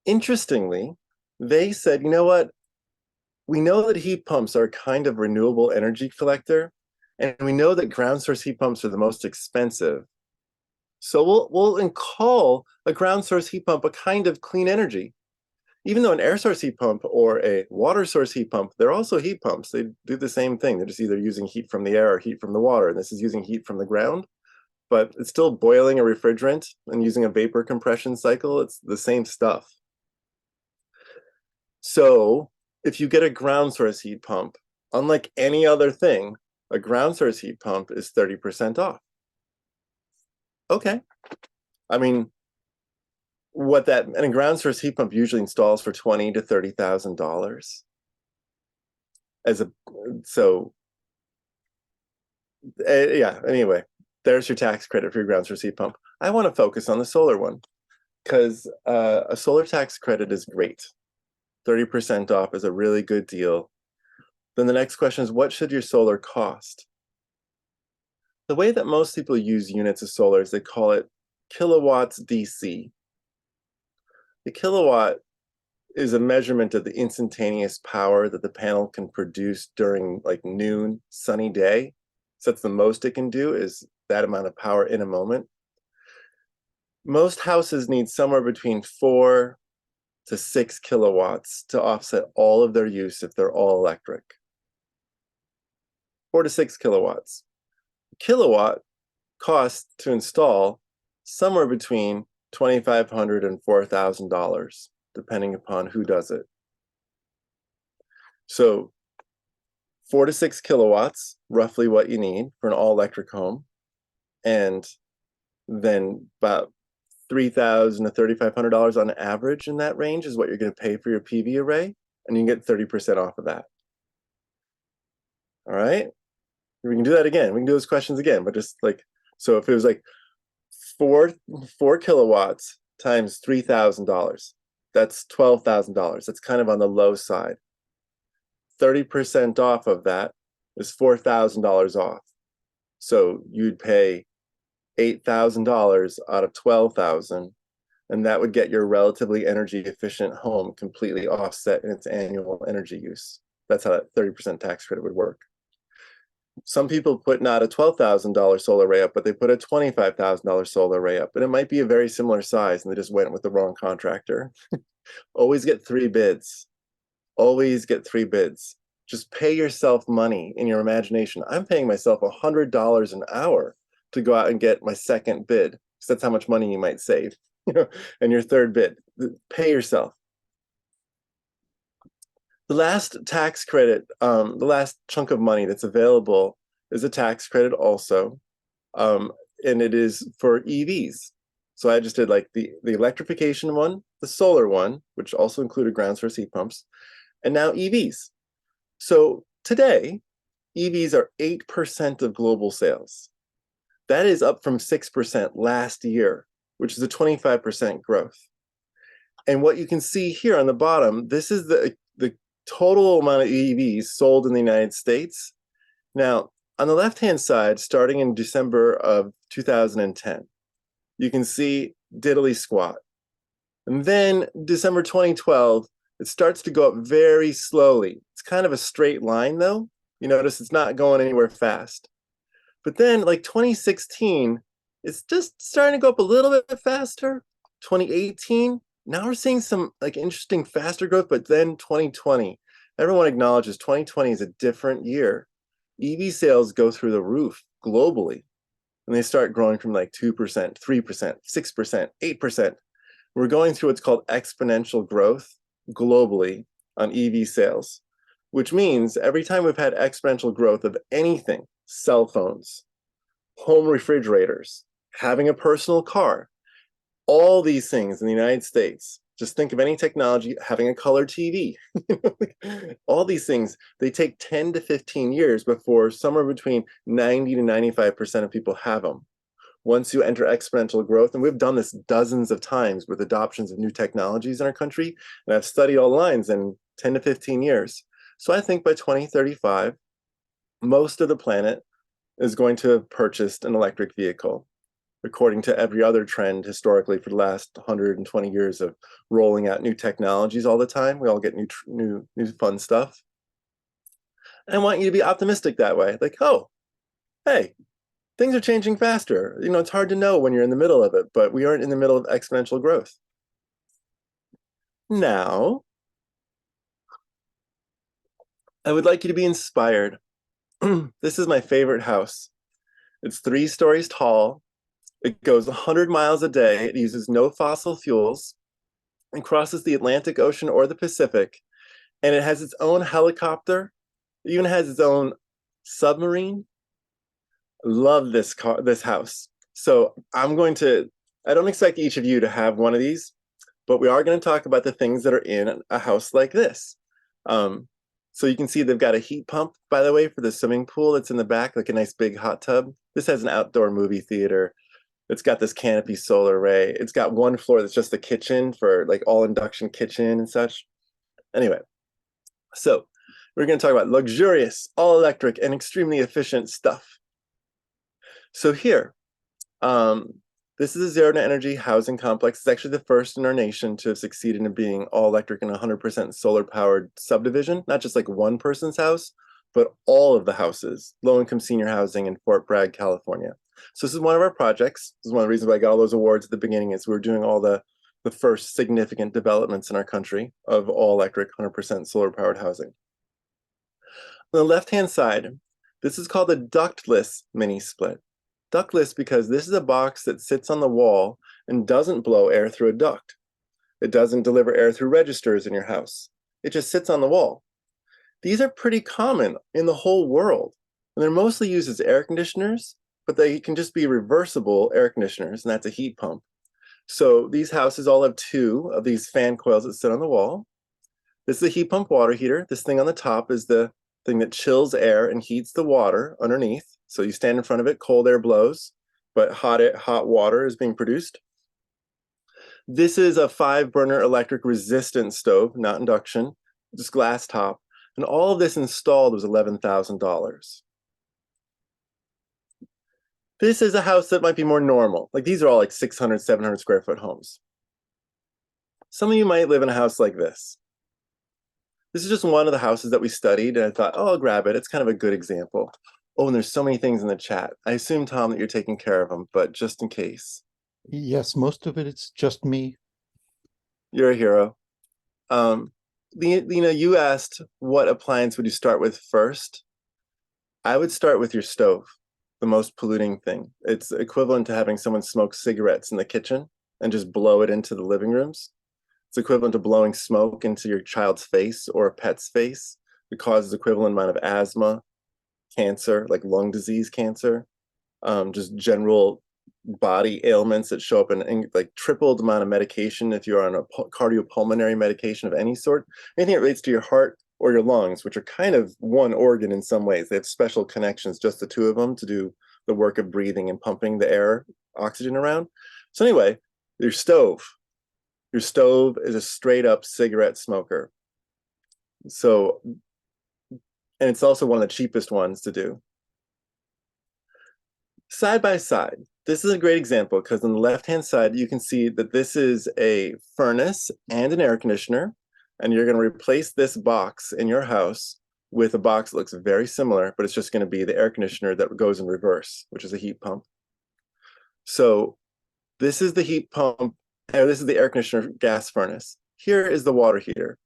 Interestingly, they said, you know what? We know that heat pumps are a kind of renewable energy collector, and we know that ground source heat pumps are the most expensive. So we'll call a ground source heat pump a kind of clean energy. Even though an air source heat pump or a water source heat pump, they're also heat pumps. They do the same thing. They're just either using heat from the air or heat from the water. And this is using heat from the ground, but it's still boiling a refrigerant and using a vapor compression cycle. It's the same stuff. So if you get a ground source heat pump, unlike any other thing, a ground source heat pump is 30% off. Okay. I mean, and a ground source heat pump usually installs for $20,000 to $30,000. Yeah, anyway, there's your tax credit for your ground source heat pump. I want to focus on the solar one because a solar tax credit is great. 30% off is a really good deal. Then the next question is, what should your solar cost? The way that most people use units of solar is they call it kilowatts DC. The kilowatt is a measurement of the instantaneous power that the panel can produce during like noon, sunny day. So that's the most it can do, is that amount of power in a moment. Most houses need somewhere between 4 to 6 kilowatts to offset all of their use if they're all electric. 4 to 6 kilowatts. Kilowatt costs to install somewhere between $2,500 and $4,000, depending upon who does it. So 4 to 6 kilowatts, roughly what you need for an all-electric home. And then about $3,000 to $3,500 on average in that range is what you're going to pay for your PV array, and you can get 30% off of that. All right? We can do that again. We can do those questions again, but just like, so if it was like 4 kilowatts times $3,000, that's $12,000. That's kind of on the low side. 30% off of that is $4,000 off. So you'd pay $8,000 out of $12,000, and that would get your relatively energy efficient home completely offset in its annual energy use. That's how that 30% tax credit would work. Some people put not a $12,000 solar array up, but they put a $25,000 solar array up, and it might be a very similar size, and they just went with the wrong contractor. Always get 3 bids. Always get 3 bids. Just pay yourself money in your imagination. I'm paying myself $100 an hour to go out and get my second bid. because that's how much money you might save. And your third bit, pay yourself. The last tax credit, the last chunk of money that's available is a tax credit also, and it is for EVs. So I just did like the electrification one, the solar one, which also included ground source heat pumps, and now EVs. So today, EVs are 8% of global sales. That is up from 6% last year, which is a 25% growth. And what you can see here on the bottom, this is the total amount of EVs sold in the United States. Now, on the left-hand side, starting in December of 2010, you can see diddly squat. And then December 2012, it starts to go up very slowly. It's kind of a straight line though. You notice it's not going anywhere fast. But then like 2016, it's just starting to go up a little bit faster. 2018, now we're seeing some like interesting faster growth, but then 2020, everyone acknowledges 2020 is a different year. EV sales go through the roof globally, and they start growing from like 2%, 3%, 6%, 8%. We're going through what's called exponential growth globally on EV sales, which means every time we've had exponential growth of anything, cell phones, home refrigerators, having a personal car, all these things in the United States, just think of any technology, having a color TV, all these things, they take 10 to 15 years before somewhere between 90 to 95% of people have them. Once you enter exponential growth, and we've done this dozens of times with adoptions of new technologies in our country, and I've studied all lines in 10 to 15 years. So I think by 2035, most of the planet is going to have purchased an electric vehicle, according to every other trend historically for the last 120 years of rolling out new technologies all the time. We all get new fun stuff. And I want you to be optimistic that way. Like, oh, hey, things are changing faster. You know, it's hard to know when you're in the middle of it, but we aren't in the middle of exponential growth. Now, I would like you to be inspired. This is my favorite house. It's 3 stories tall. It goes 100 miles a day. It uses no fossil fuels and crosses the Atlantic Ocean or the Pacific. And it has its own helicopter. It even has its own submarine. Love this house. So I don't expect each of you to have one of these, but we are going to talk about the things that are in a house like this. So you can see they've got a heat pump, by the way, for the swimming pool that's in the back, like a nice big hot tub. This has an outdoor movie theater. It's got this canopy solar array. It's got one floor that's just the kitchen for like all induction kitchen and such. Anyway, so we're going to talk about luxurious, all electric, and extremely efficient stuff. So here, this is a zero net energy housing complex. It's actually the first in our nation to have succeeded in being all electric and 100% solar powered subdivision, not just like one person's house, but all of the houses, low income senior housing in Fort Bragg, California. So this is one of our projects. This is one of the reasons why I got all those awards at the beginning, is we were doing all the first significant developments in our country of all electric 100% solar powered housing. On the left-hand side, this is called a ductless mini split. Ductless because this is a box that sits on the wall and doesn't blow air through a duct. It doesn't deliver air through registers in your house. It just sits on the wall. These are pretty common in the whole world, and they're mostly used as air conditioners, but they can just be reversible air conditioners, and that's a heat pump. So these houses all have 2 of these fan coils that sit on the wall. This is a heat pump water heater. This thing on the top is the thing that chills air and heats the water underneath. So you stand in front of it, cold air blows, but hot water is being produced. This is a 5-burner electric resistant stove, not induction, just glass top. And all of this installed was $11,000. This is a house that might be more normal. Like these are all like 600, 700 square foot homes. Some of you might live in a house like this. This is just one of the houses that we studied, and I thought, oh, I'll grab it. It's kind of a good example. Oh, and there's so many things in the chat. I assume, Tom, that you're taking care of them, but just in case. Yes, most of it's just me. You're a hero. You asked what appliance would you start with first. I would start with your stove, the most polluting thing. It's equivalent to having someone smoke cigarettes in the kitchen and just blow it into the living rooms. It's equivalent to blowing smoke into your child's face or a pet's face. It causes equivalent amount of asthma, cancer, like lung disease cancer, just general body ailments that show up in like tripled amount of medication if you're on a cardiopulmonary medication of any sort. Anything that relates to your heart or your lungs, which are kind of one organ in some ways. They have special connections, just the two of them, to do the work of breathing and pumping the air, oxygen around. So anyway, your stove is a straight up cigarette smoker. So, and it's also one of the cheapest ones to do. Side by side, this is a great example because on the left-hand side, you can see that this is a furnace and an air conditioner, and you're going to replace this box in your house with a box that looks very similar, but it's just going to be the air conditioner that goes in reverse, which is a heat pump. So this is the heat pump, and this is the air conditioner gas furnace. Here is the water heater.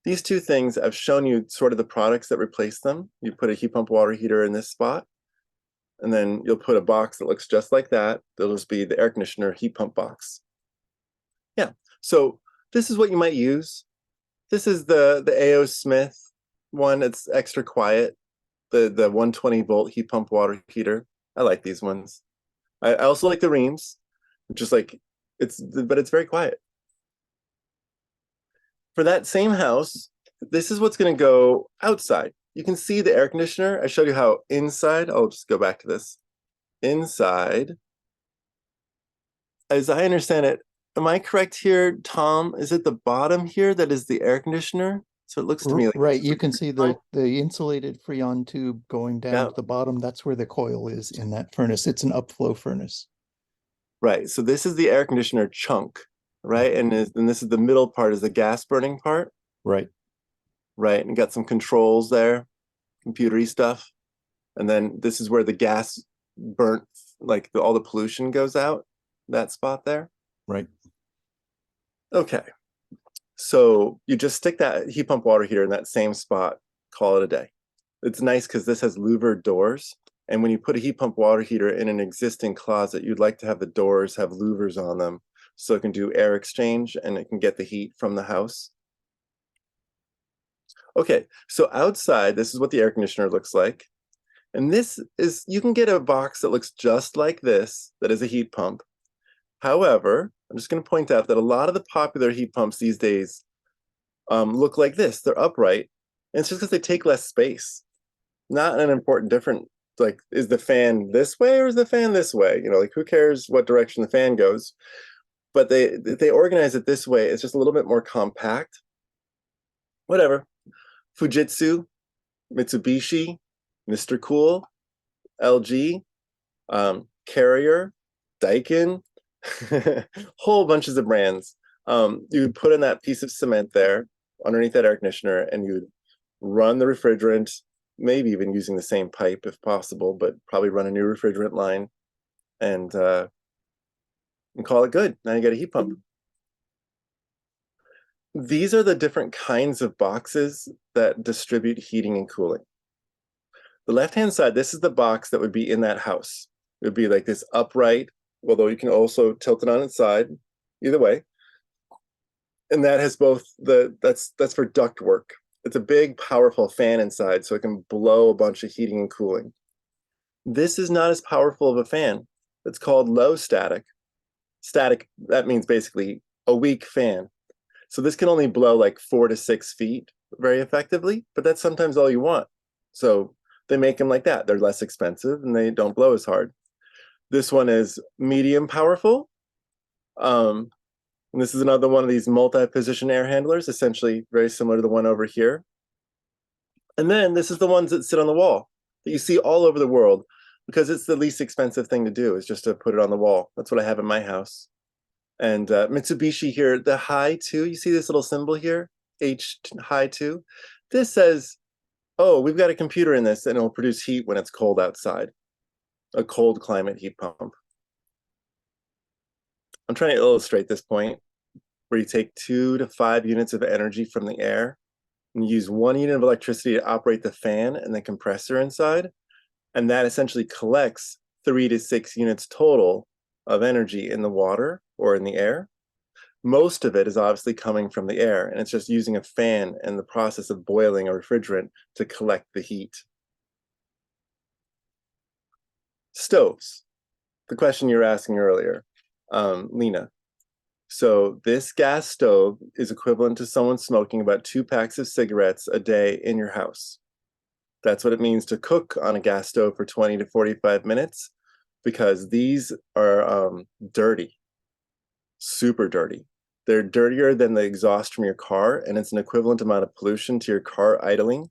These two things, I've shown you sort of the products that replace them. You put a heat pump water heater in this spot, and then you'll put a box that looks just like that. That'll just be the air conditioner heat pump box. Yeah, so this is what you might use. This is the A.O. Smith one. It's extra quiet, the 120 volt heat pump water heater. I like these ones. I also like the Reams, just like but it's very quiet. For that same house, this is what's going to go outside. You can see the air conditioner. I showed you how inside, I'll just go back to this. Inside, as I understand it, am I correct here, Tom? Is it the bottom here that is the air conditioner? So it looks to me like Right, you can see the insulated Freon tube going down to the bottom. That's where the coil is in that furnace. It's an upflow furnace. Right, so this is the air conditioner chunk, right? And this is the middle part, is the gas burning part. Right. Right, and got some controls there, computery stuff. And then this is where the gas burnt, like all the pollution goes out, that spot there. Right. Okay, so you just stick that heat pump water heater in that same spot, call it a day. It's nice because this has louvered doors. And when you put a heat pump water heater in an existing closet, you'd like to have the doors have louvers on them so it can do air exchange and it can get the heat from the house. Okay, so outside, this is what the air conditioner looks like. And this is, you can get a box that looks just like this, that is a heat pump. However, I'm just going to point out that a lot of the popular heat pumps these days look like this. They're upright, and it's just because they take less space. Not an important difference, like, is the fan this way or is the fan this way? You know, like, who cares what direction the fan goes? But they organize it this way. It's just a little bit more compact. Whatever. Fujitsu, Mitsubishi, Mr. Cool, LG, Carrier, Daikin, whole bunches of brands. You would put in that piece of cement there underneath that air conditioner, and you would run the refrigerant, maybe even using the same pipe if possible, but probably run a new refrigerant line and call it good. Now you got a heat pump. These are the different kinds of boxes that distribute heating and cooling. The left-hand side, this is the box that would be in that house. It would be like this upright, although you can also tilt it on its side, either way. And that has both that's for duct work. It's a big, powerful fan inside, so it can blow a bunch of heating and cooling. This is not as powerful of a fan. It's called low static. Static, that means basically a weak fan. So this can only blow like 4 to 6 feet very effectively, but that's sometimes all you want. So they make them like that. They're less expensive and they don't blow as hard. This one is medium powerful. And this is another one of these multi-position air handlers, essentially very similar to the one over here. And then this is the ones that sit on the wall that you see all over the world because it's the least expensive thing to do, is just to put it on the wall. That's what I have in my house. And Mitsubishi here, the high 2, you see this little symbol here, H high 2. This says, oh, we've got a computer in this and it'll produce heat when it's cold outside. A cold climate heat pump. I'm trying to illustrate this point where you take 2 to 5 units of energy from the air and use 1 unit of electricity to operate the fan and the compressor inside. And that essentially collects 3 to 6 units total of energy in the water or in the air. Most of it is obviously coming from the air, and it's just using a fan and the process of boiling a refrigerant to collect the heat. Stoves, the question you were asking earlier, Lena. So this gas stove is equivalent to someone smoking about 2 packs of cigarettes a day in your house. That's what it means to cook on a gas stove for 20 to 45 minutes, because these are dirty, super dirty. They're dirtier than the exhaust from your car, and it's an equivalent amount of pollution to your car idling.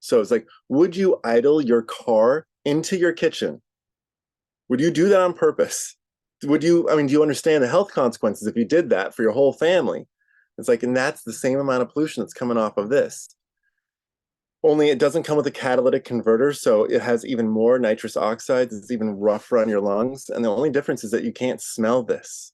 So it's like, would you idle your car into your kitchen? Would you do that on purpose? Would you, I mean, do you understand the health consequences if you did that for your whole family? It's like, and that's the same amount of pollution that's coming off of this. Only it doesn't come with a catalytic converter, so it has even more nitrous oxides. It's even rougher on your lungs. And the only difference is that you can't smell this.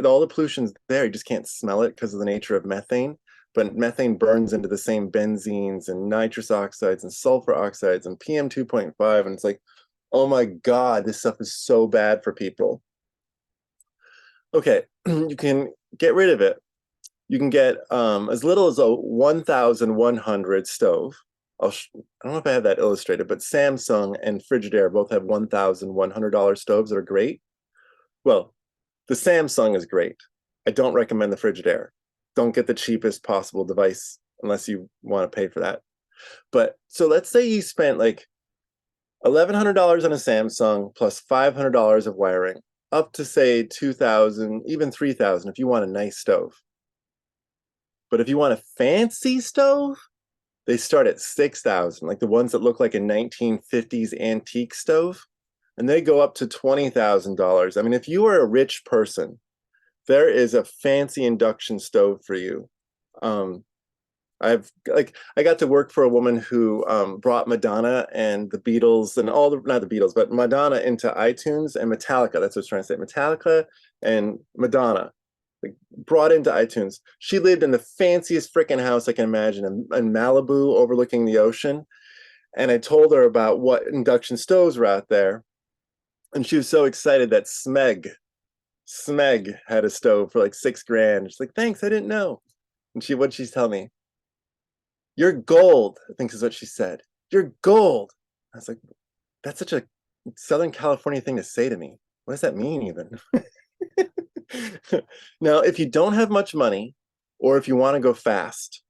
All the pollution's there, you just can't smell it because of the nature of methane. But methane burns into the same benzenes and nitrous oxides and sulfur oxides and PM 2.5. And it's like, oh my God, this stuff is so bad for people. Okay, you can get rid of it. You can get as little as a 1,100 stove. I don't know if I have that illustrated, but Samsung and Frigidaire both have $1,100 stoves that are great. Well, the Samsung is great. I don't recommend the Frigidaire. Don't get the cheapest possible device unless you want to pay for that. But so let's say you spent like $1,100 on a Samsung plus $500 of wiring, up to say $2,000, even $3,000 if you want a nice stove. But if you want a fancy stove, they start at $6,000, like the ones that look like a 1950s antique stove. And they go up to $20,000. I mean, if you are a rich person, there is a fancy induction stove for you. I got to work for a woman who brought Madonna and the Beatles and not the Beatles, but Madonna into iTunes, and Metallica. That's what I was trying to say. Metallica and Madonna, like, brought into iTunes. She lived in the fanciest freaking house I can imagine in Malibu overlooking the ocean. And I told her about what induction stoves were out there. And she was so excited that Smeg had a stove for like $6,000. She's like, thanks, I didn't know. And what'd she tell me? You're gold, I think is what she said. You're gold. I was like, that's such a Southern California thing to say to me. What does that mean even? Now, if you don't have much money, or if you want to go fast,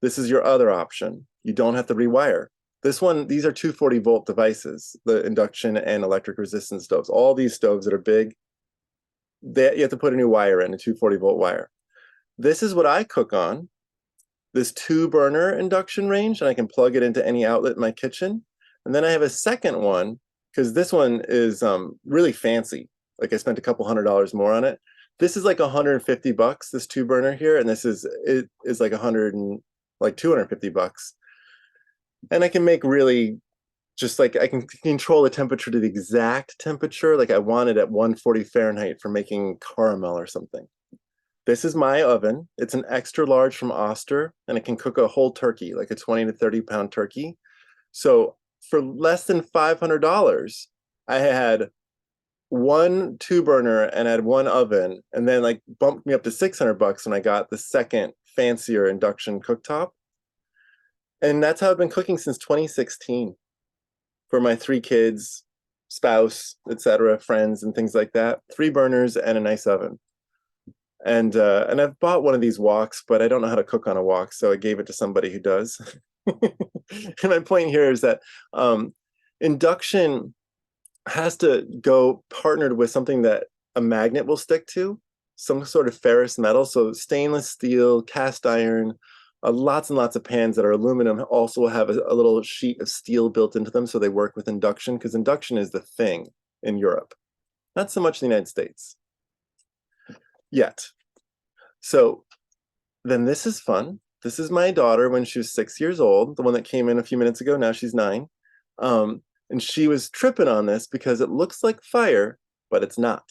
this is your other option. You don't have to rewire. These are 240 volt devices, the induction and electric resistance stoves. All these stoves that are big, you have to put a new wire in, a 240 volt wire. This is what I cook on, this 2-burner induction range, and I can plug it into any outlet in my kitchen. And then I have a second one, because this one is really fancy. Like, I spent a couple $100 more on it. This is like $150, this 2-burner here, and it is like $250. And I can make really just like, I can control the temperature to the exact temperature. Like, I want it at 140 Fahrenheit for making caramel or something. This is my oven. It's an extra large from Oster, and it can cook a whole turkey, like a 20 to 30 pound turkey. So for less than $500, I had one 2-burner and I had one oven, and then like bumped me up to $600 when I got the second fancier induction cooktop. And that's how I've been cooking since 2016 for my 3 kids, spouse, etc., friends, and things like that. 3 burners and a nice oven. And I've bought one of these woks, but I don't know how to cook on a wok, so I gave it to somebody who does. And my point here is that induction has to go partnered with something that a magnet will stick to, some sort of ferrous metal. So stainless steel, cast iron, lots and lots of pans that are aluminum also have a little sheet of steel built into them, so they work with induction, because induction is the thing in Europe, not so much in the United States yet. So then this is fun. This is my daughter when she was 6 years old, the one that came in a few minutes ago. Now she's 9. And she was tripping on this because it looks like fire, but it's not.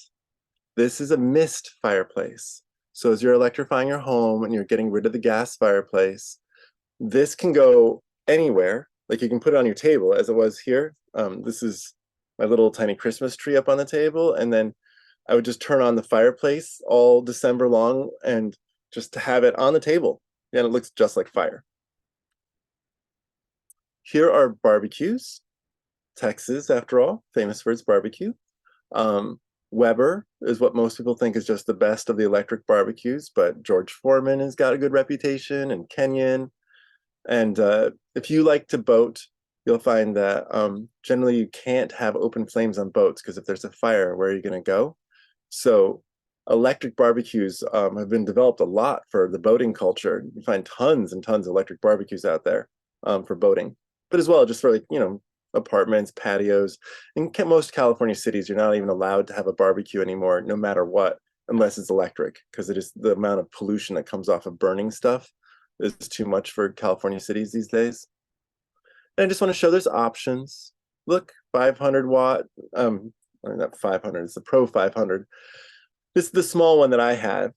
This is a mist fireplace. So as you're electrifying your home and you're getting rid of the gas fireplace, this can go anywhere. Like, you can put it on your table as it was here. This is my little tiny Christmas tree up on the table, and then I would just turn on the fireplace all December long and just to have it on the table. And it looks just like fire. Here are barbecues. Texas, after all, famous for its barbecue. Weber is what most people think is just the best of the electric barbecues, but George Foreman has got a good reputation, and Kenyon. And if you like to boat, you'll find that generally you can't have open flames on boats, because if there's a fire, where are you going to go? So electric barbecues have been developed a lot for the boating culture. You find tons and tons of electric barbecues out there for boating, but as well just for, like, you know, apartments, patios. In most California cities, you're not even allowed to have a barbecue anymore, no matter what, unless it's electric, because it is the amount of pollution that comes off of burning stuff is too much for California cities these days. And I just want to show there's options. Look, 500 watt, not 500, it's the Pro 500. This is the small one that I have,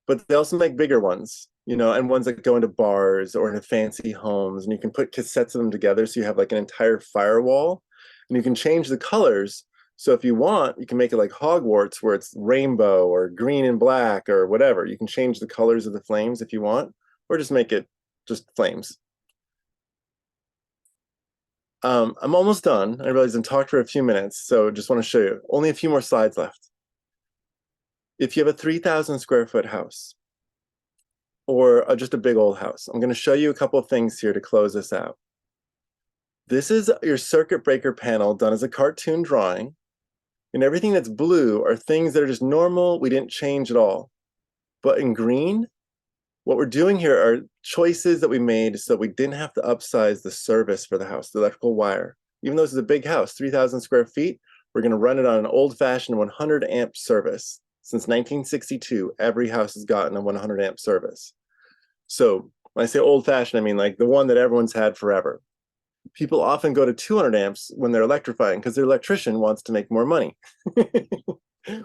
but they also make bigger ones, you know, and ones that go into bars or into fancy homes, and you can put cassettes of them together, so you have like an entire firewall, and you can change the colors. So if you want, you can make it like Hogwarts, where it's rainbow or green and black or whatever. You can change the colors of the flames if you want, or just make it just flames. I'm almost done. I realize I've talked for a few minutes, so just want to show you. Only a few more slides left. If you have a 3,000 square foot house, or just a big old house, I'm going to show you a couple of things here to close this out. This is your circuit breaker panel done as a cartoon drawing, and everything that's blue are things that are just normal, we didn't change at all. But in green, what we're doing here are choices that we made so we didn't have to upsize the service for the house, the electrical wire. Even though this is a big house, 3,000 square feet, we're going to run it on an old-fashioned 100 amp service. Since 1962, every house has gotten a 100 amp service. So when I say old-fashioned, I mean like the one that everyone's had forever. People often go to 200 amps when they're electrifying because their electrician wants to make more money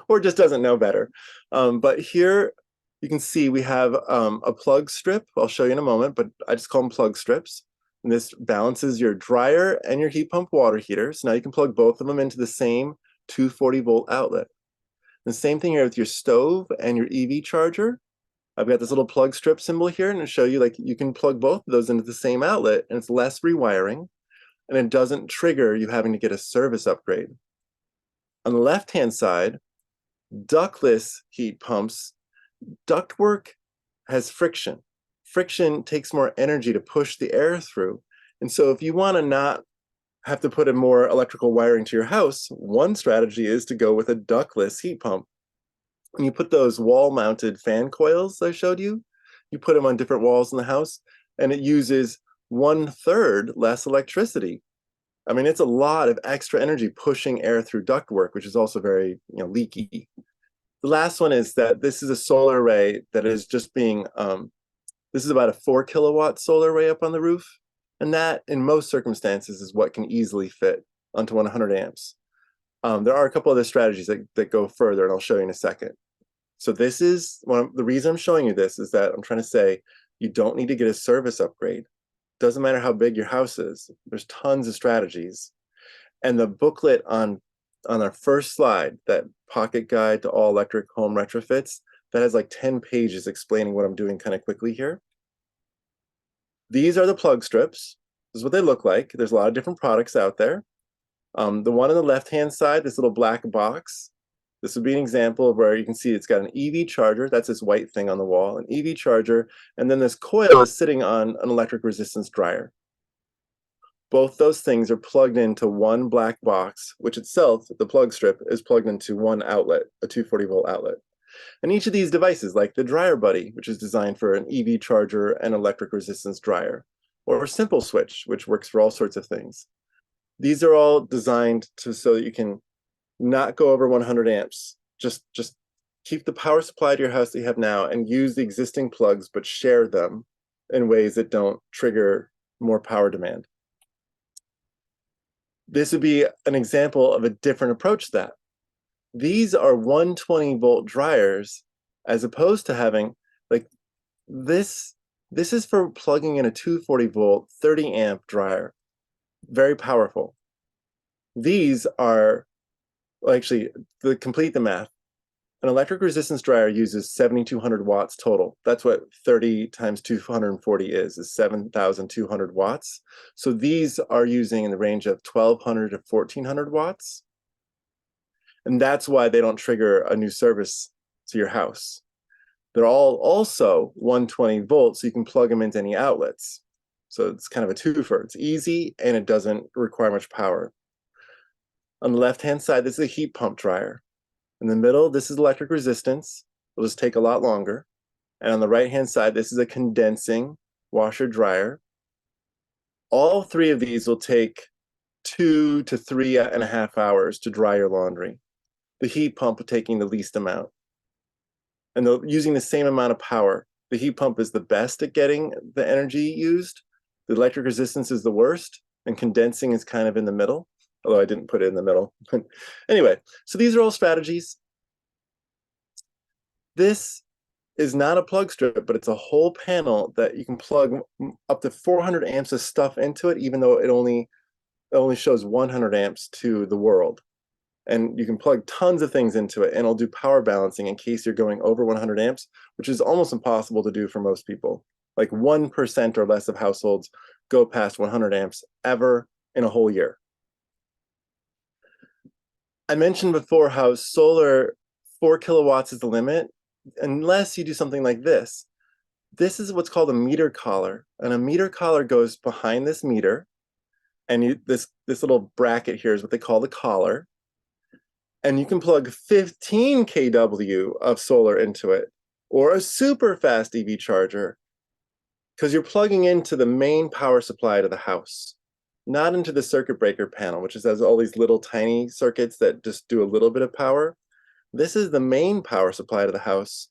or just doesn't know better. But here you can see we have a plug strip. I'll show you in a moment, but I just call them plug strips. And this balances your dryer and your heat pump water heater. So now you can plug both of them into the same 240 volt outlet. The same thing here with your stove and your EV charger. I've got this little plug strip symbol here, and I'll show you like you can plug both of those into the same outlet, and it's less rewiring, and it doesn't trigger you having to get a service upgrade. On the left-hand side, ductless heat pumps. Ductwork has friction. Friction takes more energy to push the air through. And so if you want to not have to put in more electrical wiring to your house, one strategy is to go with a ductless heat pump. When you put those wall-mounted fan coils I showed you, you put them on different walls in the house, and it uses 1/3 less electricity. I mean, it's a lot of extra energy pushing air through ductwork, which is also very, leaky. The last one is that this is a solar array that is just being, this is about a 4 kilowatt solar array up on the roof. And that, in most circumstances, is what can easily fit onto 100 amps. There are a couple other strategies that go further, and I'll show you in a second. So this is, the reason I'm showing you this is that I'm trying to say you don't need to get a service upgrade. Doesn't matter how big your house is. There's tons of strategies. And the booklet on our first slide, that pocket guide to all electric home retrofits, that has like 10 pages explaining what I'm doing kind of quickly here. These are the plug strips. This is what they look like. There's a lot of different products out there. The one on the left-hand side, this little black box, this would be an example of where you can see it's got an EV charger. That's this white thing on the wall, an EV charger. And then this coil is sitting on an electric resistance dryer. Both those things are plugged into one black box, which itself, the plug strip, is plugged into one outlet, a 240 volt outlet. And each of these devices, like the Dryer Buddy, which is designed for an EV charger and electric resistance dryer, or a Simple Switch, which works for all sorts of things. These are all designed so that you can not go over 100 amps. Just keep the power supply to your house that you have now and use the existing plugs, but share them in ways that don't trigger more power demand. This would be an example of a different approach to that. These are 120 volt dryers, as opposed to having like this. This is for plugging in a 240 volt, 30 amp dryer. Very powerful. These are, well, actually, to complete the math, an electric resistance dryer uses 7,200 watts total. That's what 30 times 240 is 7,200 watts. So these are using in the range of 1,200 to 1,400 watts. And that's why they don't trigger a new service to your house. They're all also 120 volts, so you can plug them into any outlets. So it's kind of a twofer. It's easy and it doesn't require much power. On the left-hand side, this is a heat pump dryer. In the middle, this is electric resistance. It'll just take a lot longer. And on the right-hand side, this is a condensing washer dryer. All three of these will take 2 to 3.5 hours to dry your laundry. The heat pump taking the least amount. And they're using the same amount of power. The heat pump is the best at getting the energy used. The electric resistance is the worst, and condensing is kind of in the middle. Although I didn't put it in the middle. Anyway, so these are all strategies. This is not a plug strip, but it's a whole panel that you can plug up to 400 amps of stuff into it, even though it only shows 100 amps to the world. And you can plug tons of things into it, and it'll do power balancing in case you're going over 100 amps, which is almost impossible to do for most people. Like 1% or less of households go past 100 amps ever in a whole year. I mentioned before how solar 4 kilowatts is the limit, unless you do something like this. This is what's called a meter collar, and a meter collar goes behind this meter, and this little bracket here is what they call the collar, and you can plug 15 kW of solar into it, or a super fast EV charger, because you're plugging into the main power supply to the house, not into the circuit breaker panel, which has all these little tiny circuits that just do a little bit of power. This is the main power supply to the house.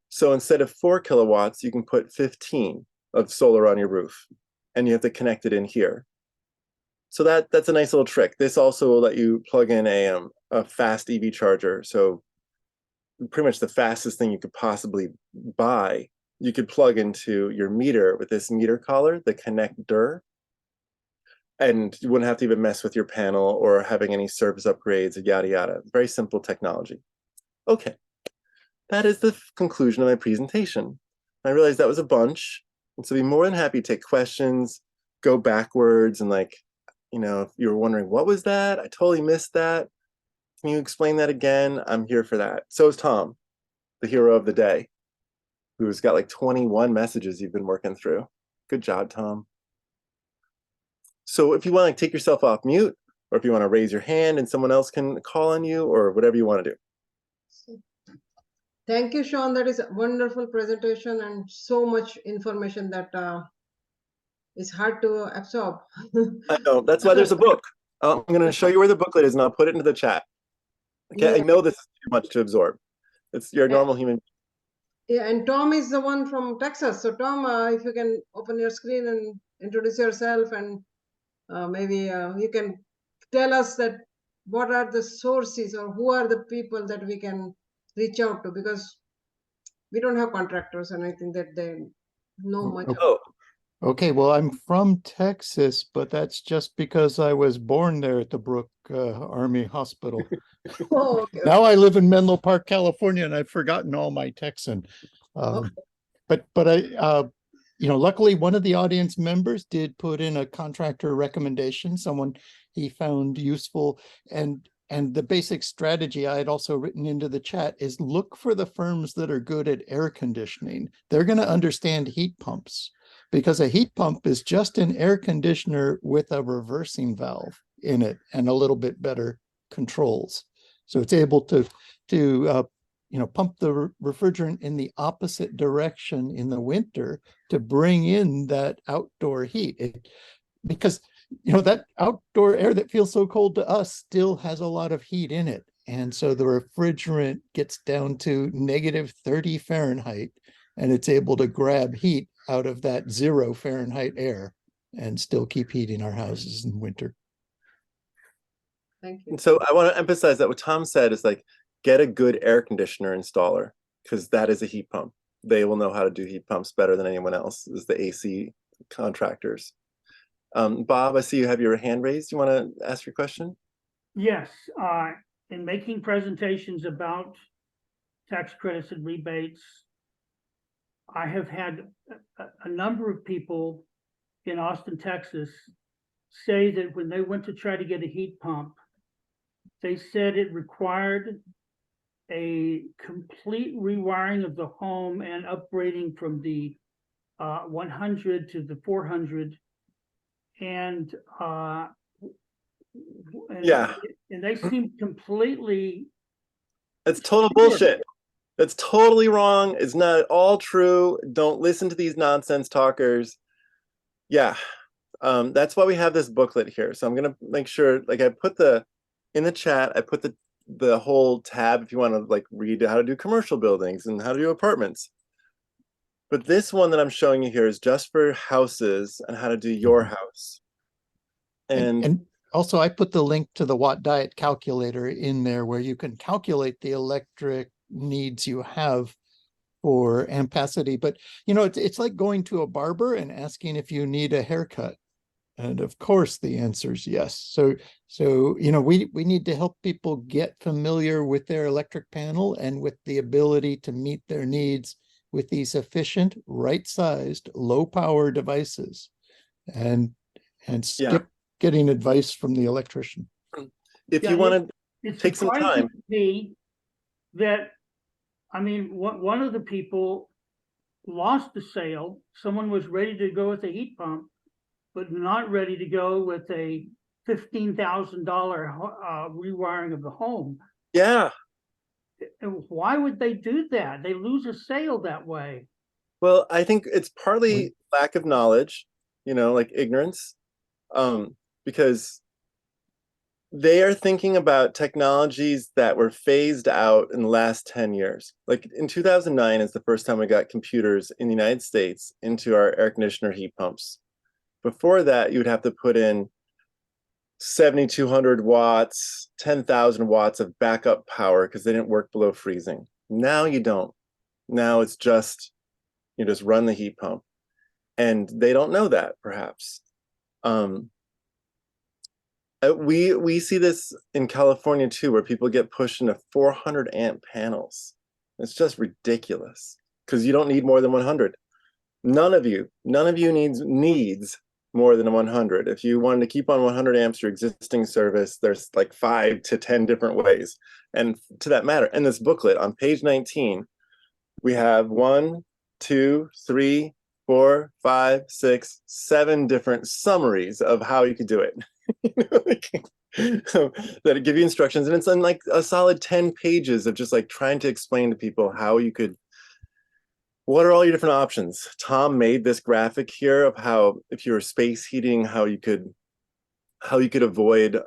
So instead of 4 kilowatts, you can put 15 of solar on your roof, and you have to connect it in here. So that's a nice little trick. This also will let you plug in a fast EV charger. So pretty much the fastest thing you could possibly buy, you could plug into your meter with this meter collar, the connector, and you wouldn't have to even mess with your panel or having any service upgrades, yada, yada. Very simple technology. Okay, that is the conclusion of my presentation. I realized that was a bunch, and so I'd be more than happy to take questions, go backwards, and if you were wondering, what was that? I totally missed that. Can you explain that again? I'm here for that. So is Tom, the hero of the day, who's got like 21 messages you've been working through. Good job, Tom. So if you want to take yourself off mute, or if you want to raise your hand and someone else can call on you, or whatever you want to do. Thank you, Sean. That is a wonderful presentation and so much information that is hard to absorb. I know. That's why there's a book. I'm going to show you where the booklet is, and I'll put it into the chat. Okay, yeah. I know this is too much to absorb. You're a normal human. Yeah, and Tom is the one from Texas. So Tom, if you can open your screen and introduce yourself, and maybe you can tell us that what are the sources or who are the people that we can reach out to, because we don't have contractors and I think that they know much. Oh. Okay, well, I'm from Texas, but that's just because I was born there at the Brooke Army Hospital. Oh, okay. Now I live in Menlo Park, California, and I've forgotten all my Texan. But I, luckily one of the audience members did put in a contractor recommendation, someone he found useful, and the basic strategy I had also written into the chat is look for the firms that are good at air conditioning. They're going to understand heat pumps, because a heat pump is just an air conditioner with a reversing valve in it and a little bit better controls. So it's able to pump the refrigerant in the opposite direction in the winter to bring in that outdoor heat. Because that outdoor air that feels so cold to us still has a lot of heat in it. And so the refrigerant gets down to -30 Fahrenheit, and it's able to grab heat out of that 0 Fahrenheit air and still keep heating our houses in winter. Thank you. So I want to emphasize that what Tom said is get a good air conditioner installer, because that is a heat pump. They will know how to do heat pumps better than anyone else, is the AC contractors. Bob, I see you have your hand raised. You want to ask your question? Yes, in making presentations about tax credits and rebates, I have had a number of people in Austin, Texas, say that when they went to try to get a heat pump, they said it required a complete rewiring of the home and upgrading from the 100 to the 400, and Yeah. and they seem completely. That's total bullshit. That's totally wrong. It's not at all true. Don't listen to these nonsense talkers. Yeah. That's why we have this booklet here. So I'm gonna make sure, like, I put in the chat, I put the whole tab if you want to like read how to do commercial buildings and how to do apartments. But this one that I'm showing you here is just for houses and how to do your house. And also I put the link to the Watt Diet calculator in there where you can calculate the electric needs you have for ampacity. But it's like going to a barber and asking if you need a haircut. And of course the answer is yes. So we need to help people get familiar with their electric panel and with the ability to meet their needs with these efficient, right-sized, low-power devices, and skip getting advice from the electrician. If you want to take some time. To me that, I mean, one of the people lost the sale. Someone was ready to go with a heat pump, but not ready to go with a $15,000 rewiring of the home. Yeah. Why would they do that? They lose a sale that way. Well, I think it's partly lack of knowledge, like ignorance, because they are thinking about technologies that were phased out in the last 10 years. Like in 2009 is the first time we got computers in the United States into our air conditioner heat pumps. Before that, you would have to put in 7,200 watts, 10,000 watts of backup power because they didn't work below freezing. Now you don't. Now it's just, you just run the heat pump. And they don't know that, perhaps. We see this in California too, where people get pushed into 400 amp panels. It's just ridiculous because you don't need more than 100. None of you needs more than 100. If you wanted to keep on 100 amps your existing service, there's like 5 to 10 different ways. And to that matter, in this booklet on page 19, we have 1, 2, 3, 4, 5, 6, 7 different summaries of how you could do it. That give you instructions, and it's in like a solid 10 pages of just like trying to explain to people how you could, what are all your different options. Tom made this graphic here of how, if you were space heating, how you could avoid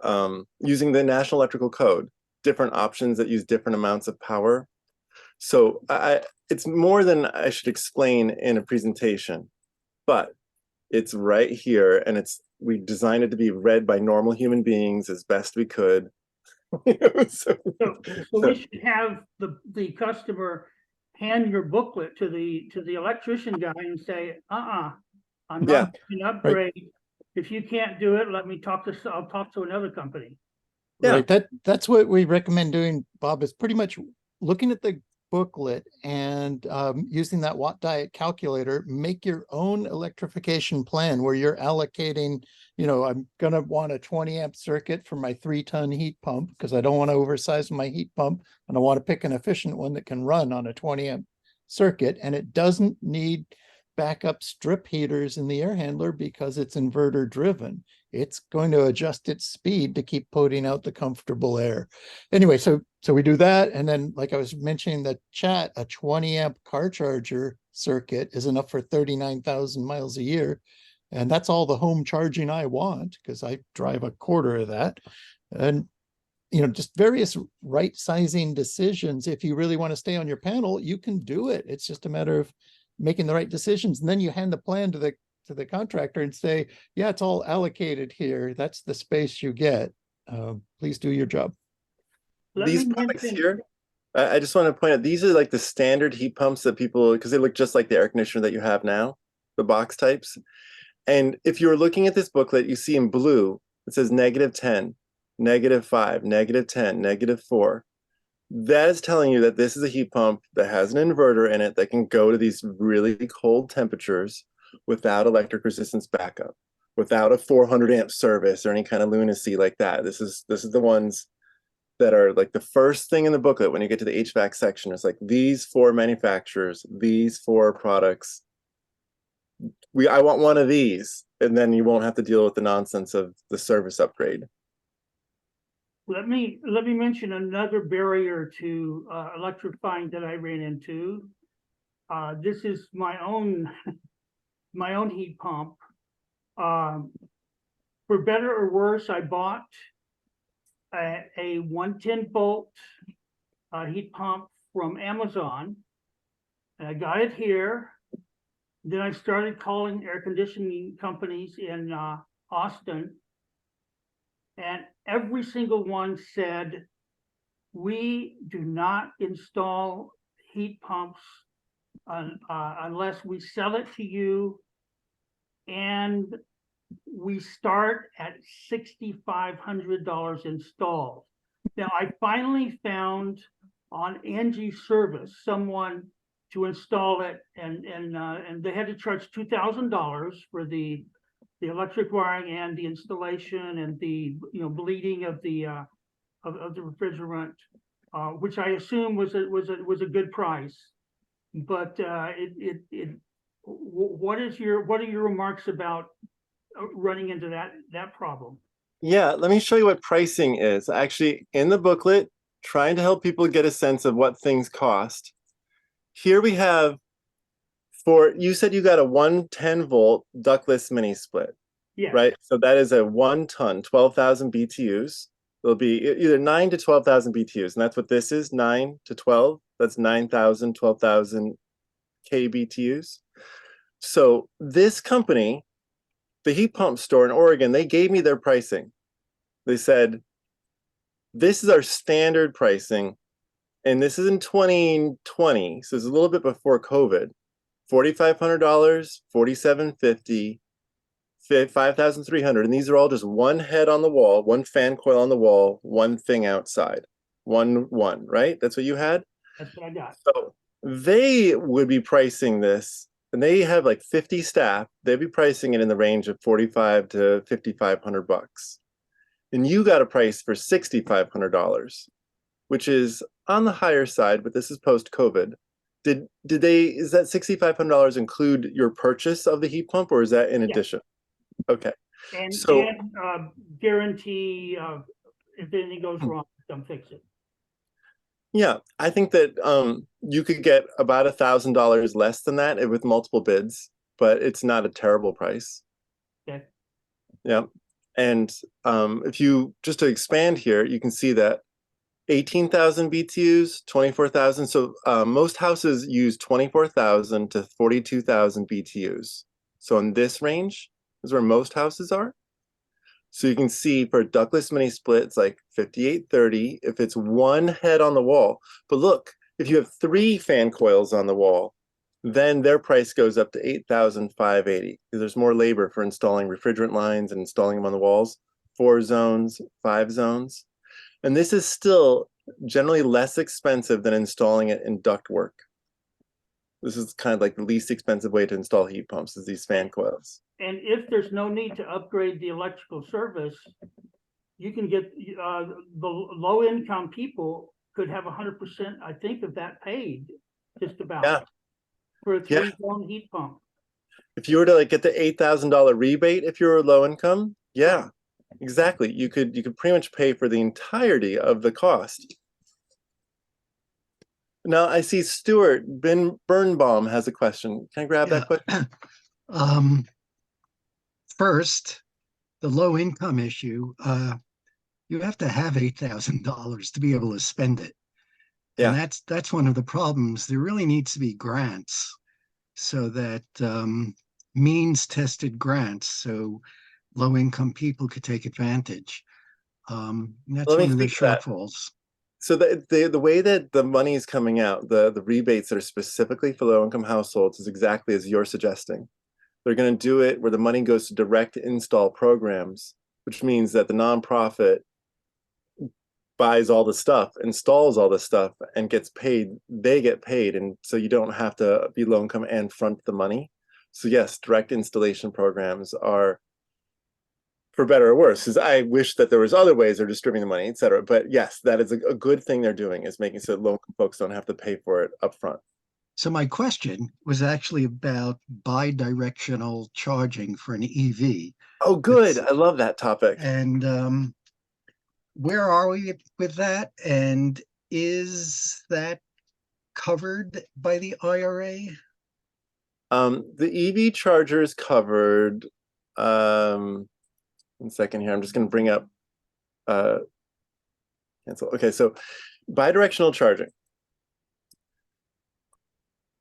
using the National Electrical Code, different options that use different amounts of power. So it's more than I should explain in a presentation, but it's right here, and we designed it to be read by normal human beings as best we could. So we should have the customer hand your booklet to the electrician guy and say, I'm not an upgrade. Right. If you can't do it, I'll talk to another company. Yeah. Right. That's what we recommend doing, Bob, is pretty much looking at the booklet and using that Watt Diet calculator, make your own electrification plan where you're allocating, I'm going to want a 20 amp circuit for my 3-ton heat pump because I don't want to oversize my heat pump, and I want to pick an efficient one that can run on a 20 amp circuit, and it doesn't need backup strip heaters in the air handler because it's inverter driven. It's going to adjust its speed to keep putting out the comfortable air. Anyway, so we do that. And then, like I was mentioning in the chat, a 20 amp car charger circuit is enough for 39,000 miles a year. And that's all the home charging I want because I drive a quarter of that. And, just various right sizing decisions. If you really want to stay on your panel, you can do it. It's just a matter of making the right decisions. And then you hand the plan to the contractor and say, yeah, it's all allocated here. That's the space you get. Please do your job. These products here, I just want to point out, these are like the standard heat pumps that people, because they look just like the air conditioner that you have now, the box types. And if you're looking at this booklet, you see in blue, it says -10. -5, -10, -4. That is telling you that this is a heat pump that has an inverter in it that can go to these really cold temperatures without electric resistance backup, without a 400 amp service or any kind of lunacy like that. This is the ones that are like the first thing in the booklet when you get to the HVAC section. It's like these 4 manufacturers, these 4 products. I want one of these, and then you won't have to deal with the nonsense of the service upgrade. Let me mention another barrier to electrifying that I ran into. This is my own heat pump. For better or worse, I bought a 110 volt heat pump from Amazon, and I got it here. Then I started calling air conditioning companies in Austin, and every single one said, we do not install heat pumps unless we sell it to you, and we start at $6,500 installed. Now, I finally found on Angie Service someone to install it, and they had to charge $2,000 for the electric wiring and the installation and the bleeding of the refrigerant, which I assume was a good price. But what are your remarks about running into that problem? Yeah, let me show you what pricing is. Actually, in the booklet, trying to help people get a sense of what things cost. Here we have, you said you got a 110 volt ductless mini split. Yeah. Right? So that is a 1 ton, 12,000 BTUs. It'll be either 9 to 12,000 BTUs, and that's what this is, 9 to 12. That's 9,000, 12,000 kBTUs. So this company, the heat pump store in Oregon, they gave me their pricing. They said, this is our standard pricing, and this is in 2020, so it's a little bit before COVID. $4,500, $4,750, $5,300, and these are all just one head on the wall, one fan coil on the wall, one thing outside, one, right? That's what you had? That's what I got. So they would be pricing this, and they have like 50 staff. They'd be pricing it in the range of $4,500 to $5,500. And you got a price for $6,500, which is on the higher side, but this is post-COVID. Is that $6,500 include your purchase of the heat pump, or is that in addition? Okay. And so guarantee if anything goes wrong, come fix it. Yeah, I think that you could get about $1,000 less than that with multiple bids, but it's not a terrible price. Okay. Yeah, and if you just to expand here, you can see that 18,000 BTUs, 24,000. So most houses use 24,000 to 42,000 BTUs. So in this range is where most houses are. So you can see for a ductless mini split, it's like 5830 if it's one head on the wall. But look, if you have 3 fan coils on the wall, then their price goes up to 8,580 because there's more labor for installing refrigerant lines and installing them on the walls. 4 zones, 5 zones. And this is still generally less expensive than installing it in ductwork. This is kind of like the least expensive way to install heat pumps is these fan coils. And if there's no need to upgrade the electrical service, you can get the low-income people could have 100%, I think, of that paid, just about. Yeah. For a 3-zone heat pump. If you were to like get the $8,000 rebate, if you were low income, yeah, exactly. You could pretty much pay for the entirety of the cost. Now I see Stuart Birnbaum has a question. Can I grab that question? First, the low income issue, you have to have $8,000 to be able to spend it. Yeah. And that's one of the problems. There really needs to be grants so that means tested grants so low income people could take advantage. That's one of the shortfalls. So the way that the money is coming out, the rebates that are specifically for low income households is exactly as you're suggesting. They're going to do it where the money goes to direct install programs, which means that the nonprofit buys all the stuff, installs all the stuff, and gets paid. They get paid, and so you don't have to be low income and front the money. So yes, direct installation programs are, for better or worse, because I wish that there was other ways of distributing the money, et cetera. But yes, that is a good thing they're doing, is making so low income folks don't have to pay for it up front. So my question was actually about bi-directional charging for an EV. Oh, good. It's- I love that topic. And where are we with that? And is that covered by the IRA? The EV charger is covered. 1 second here. I'm just going to bring up cancel. Okay, so bidirectional charging.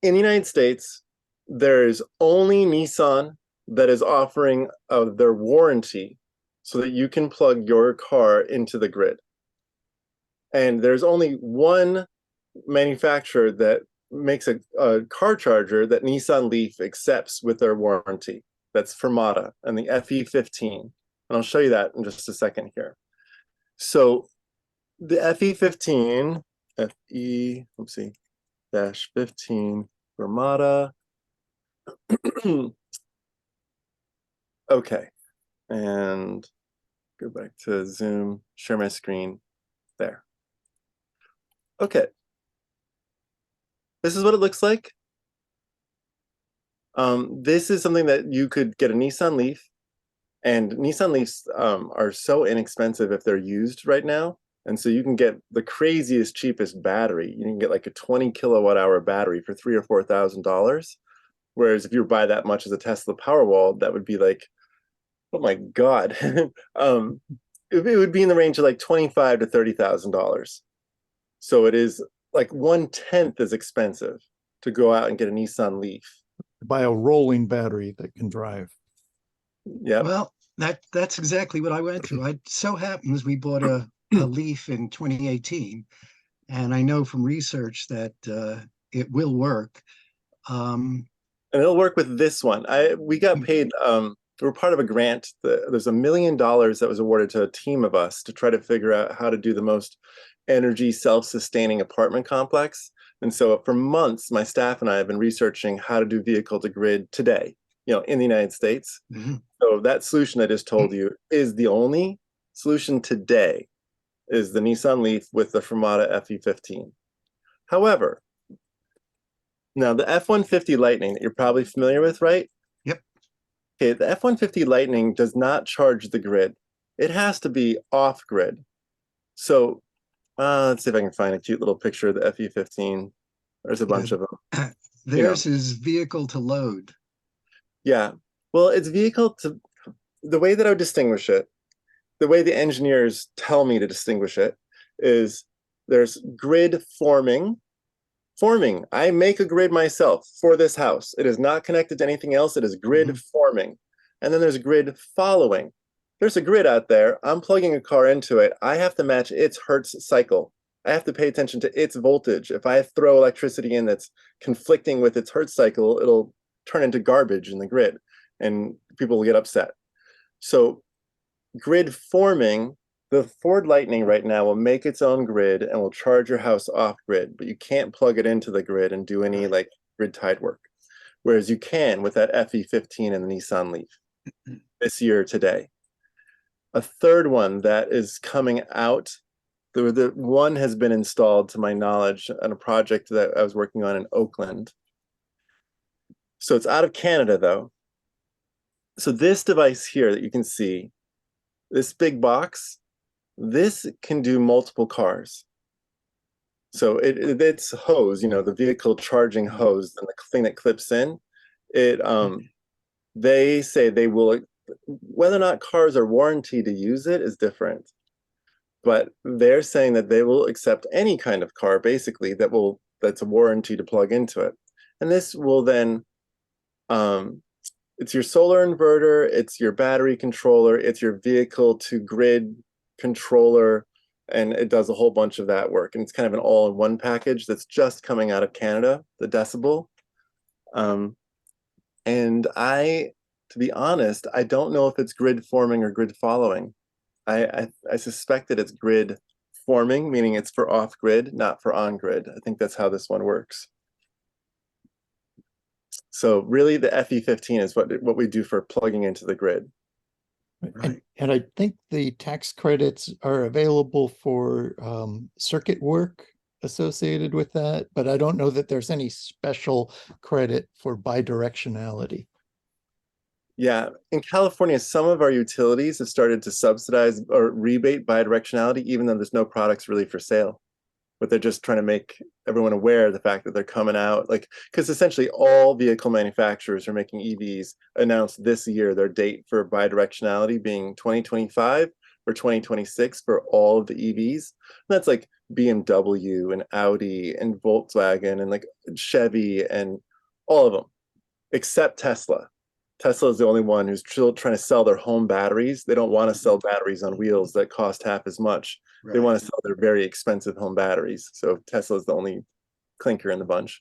In the United States, there's only Nissan that is offering their warranty so that you can plug your car into the grid. And there's only one manufacturer that makes a car charger that Nissan Leaf accepts with their warranty. That's Fermata and the FE15. And I'll show you that in just a second here. So the FE15, FE-15 Fermata. Okay, and go back to Zoom, share my screen there. Okay, this is what it looks like. This is something that you could get a Nissan Leaf, and Nissan Leafs are so inexpensive if they're used right now. And so you can get the craziest, cheapest battery. You can get like a 20 kilowatt hour battery for $3,000 or $4,000. Whereas if you buy that much as a Tesla Powerwall, that would be like, oh my God. It would be in the range of like $25,000 to $30,000. So it is like 1/10 as expensive to go out and get a Nissan Leaf. Buy a rolling battery that can drive. Yeah. Well, that's exactly what I went through. It so happens we bought a Leaf in 2018, and I know from research that it will work. And it'll work with this one. We got paid. We're part of a grant. There's $1 million that was awarded to a team of us to try to figure out how to do the most energy self-sustaining apartment complex. And so for months, my staff and I have been researching how to do vehicle to grid today, in the United States. Mm-hmm. So that solution I just told you is the only solution today, is the Nissan Leaf with the Fermata FE15. However, now the F-150 Lightning that you're probably familiar with, right? Yep. Okay, the F-150 Lightning does not charge the grid. It has to be off grid. So let's see if I can find a cute little picture of the FE15. There's a bunch of them. Theirs is vehicle to load. Yeah. Well, it's vehicle to, the way that I would distinguish it, the way the engineers tell me to distinguish it, is there's grid forming. I make a grid myself for this house. It is not connected to anything else. It is grid forming. And then there's grid following. There's a grid out there. I'm plugging a car into it. I have to match its Hertz cycle. I have to pay attention to its voltage. If I throw electricity in that's conflicting with its Hertz cycle, it'll turn into garbage in the grid and people will get upset. So grid forming, the Ford Lightning right now will make its own grid and will charge your house off grid, but you can't plug it into the grid and do any like grid tied work. Whereas you can with that FE15 and the Nissan Leaf this year today. A third one that is coming out, the one has been installed to my knowledge on a project that I was working on in Oakland. So it's out of Canada though. So this device here that you can see, this big box, this can do multiple cars. So it's hose, the vehicle charging hose, and the thing that clips in. They say they will, whether or not cars are warranted to use it is different. But they're saying that they will accept any kind of car, basically, that's a warranty to plug into it. And this will then, it's your solar inverter, it's your battery controller, it's your vehicle to grid controller, and it does a whole bunch of that work. And it's kind of an all-in-one package that's just coming out of Canada, the Decibel. And to be honest, I don't know if it's grid forming or grid following. I suspect that it's grid self-performing, meaning it's for off-grid, not for on-grid. I think that's how this one works. So really the FE15 is what we do for plugging into the grid. Right. And I think the tax credits are available for circuit work associated with that, but I don't know that there's any special credit for bidirectionality. Yeah, in California, some of our utilities have started to subsidize or rebate bidirectionality, even though there's no products really for sale. But they're just trying to make everyone aware of the fact that they're coming out, like, because essentially all vehicle manufacturers are making EVs announce this year their date for bidirectionality being 2025 or 2026 for all of the EVs. And that's like BMW and Audi and Volkswagen and like Chevy and all of them, except Tesla. Tesla is the only one who's still trying to sell their home batteries. They don't want to sell batteries on wheels that cost half as much. They want to sell their very expensive home batteries. So Tesla is the only clinker in the bunch.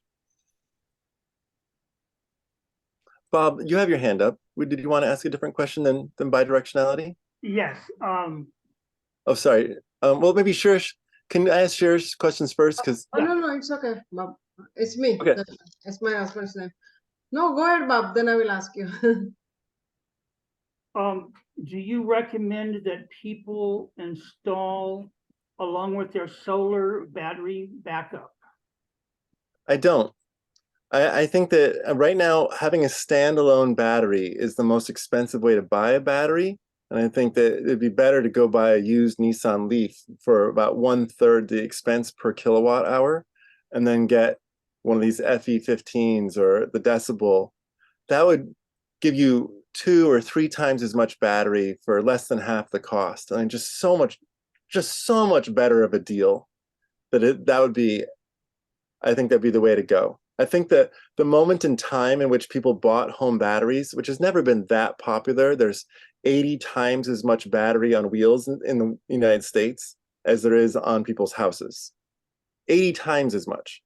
Bob, you have your hand up. Did you want to ask a different question than bidirectionality? Yes. Oh, sorry. Well, maybe Shirish, can I ask Shirish questions first? Because No, it's okay, Bob. It's me. Okay. It's my husband's name. No, go ahead, Bob. Then I will ask you. Do you recommend that people install along with their solar battery backup? I don't. I think that right now having a standalone battery is the most expensive way to buy a battery. And I think that it'd be better to go buy a used Nissan Leaf for about 1/3 the expense per kilowatt hour, and then get one of these FE15s or the Decibel. That would give you 2 or 3 times as much battery for less than half the cost. I mean, just so much better of a deal that would be, I think that'd be the way to go. I think that the moment in time in which people bought home batteries, which has never been that popular, there's 80 times as much battery on wheels in the United States as there is on people's houses. 80 times as much.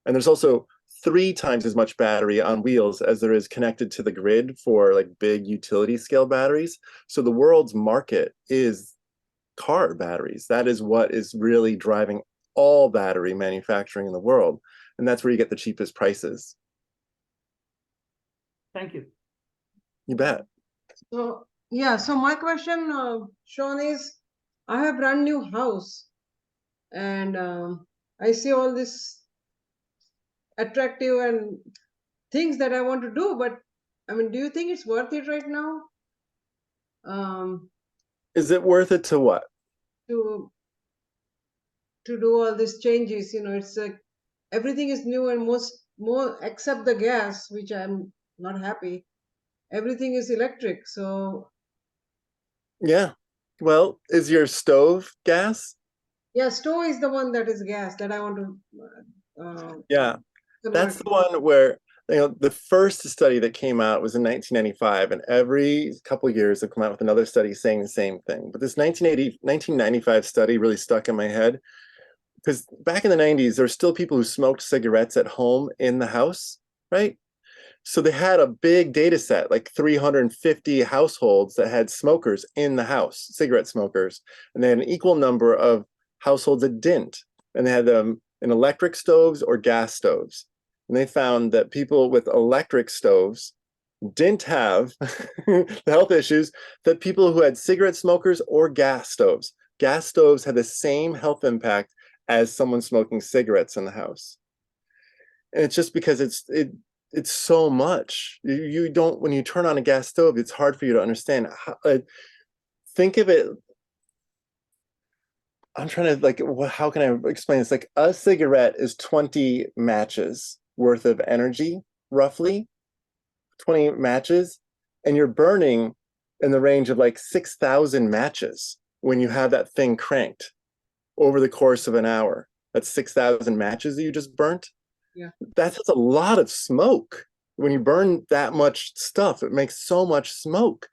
And there's also 3 times as much battery on wheels as there is connected to the grid for like big utility scale batteries. So the world's market is car batteries. That is what is really driving all battery manufacturing in the world. And that's where you get the cheapest prices. Thank you. You bet. So yeah, so my question, Sean, is I have brand new house, and I see all this attractive and things that I want to do, but I mean, do you think it's worth it right now? Is it worth it to what? To do all these changes, it's like everything is new and more except the gas, which I'm not happy. Everything is electric, so Yeah. Well, is your stove gas? yeah, stove is the one that is gas that I want to Yeah. That's convert. the one where the first study that came out was in 1995, and every couple of years they've come out with another study saying the same thing. But this 1995 study really stuck in my head because back in the 90s, there were still people who smoked cigarettes at home in the house, right? So they had a big data set, like 350 households that had smokers in the house, cigarette smokers, and they had an equal number of households that didn't. And they had them in electric stoves or gas stoves. And they found that people with electric stoves didn't have the health issues that people who had cigarette smokers or gas stoves. Gas stoves had the same health impact as someone smoking cigarettes in the house. And it's just because it's so much. You don't, when you turn on a gas stove, it's hard for you to understand. Think of it, I'm trying to how can I explain this? Like a cigarette is 20 matches worth of energy, roughly 20 matches. And you're burning in the range of like 6,000 matches when you have that thing cranked over the course of an hour. That's 6,000 matches that you just burnt. Yeah. That's a lot of smoke. When you burn that much stuff, it makes so much smoke.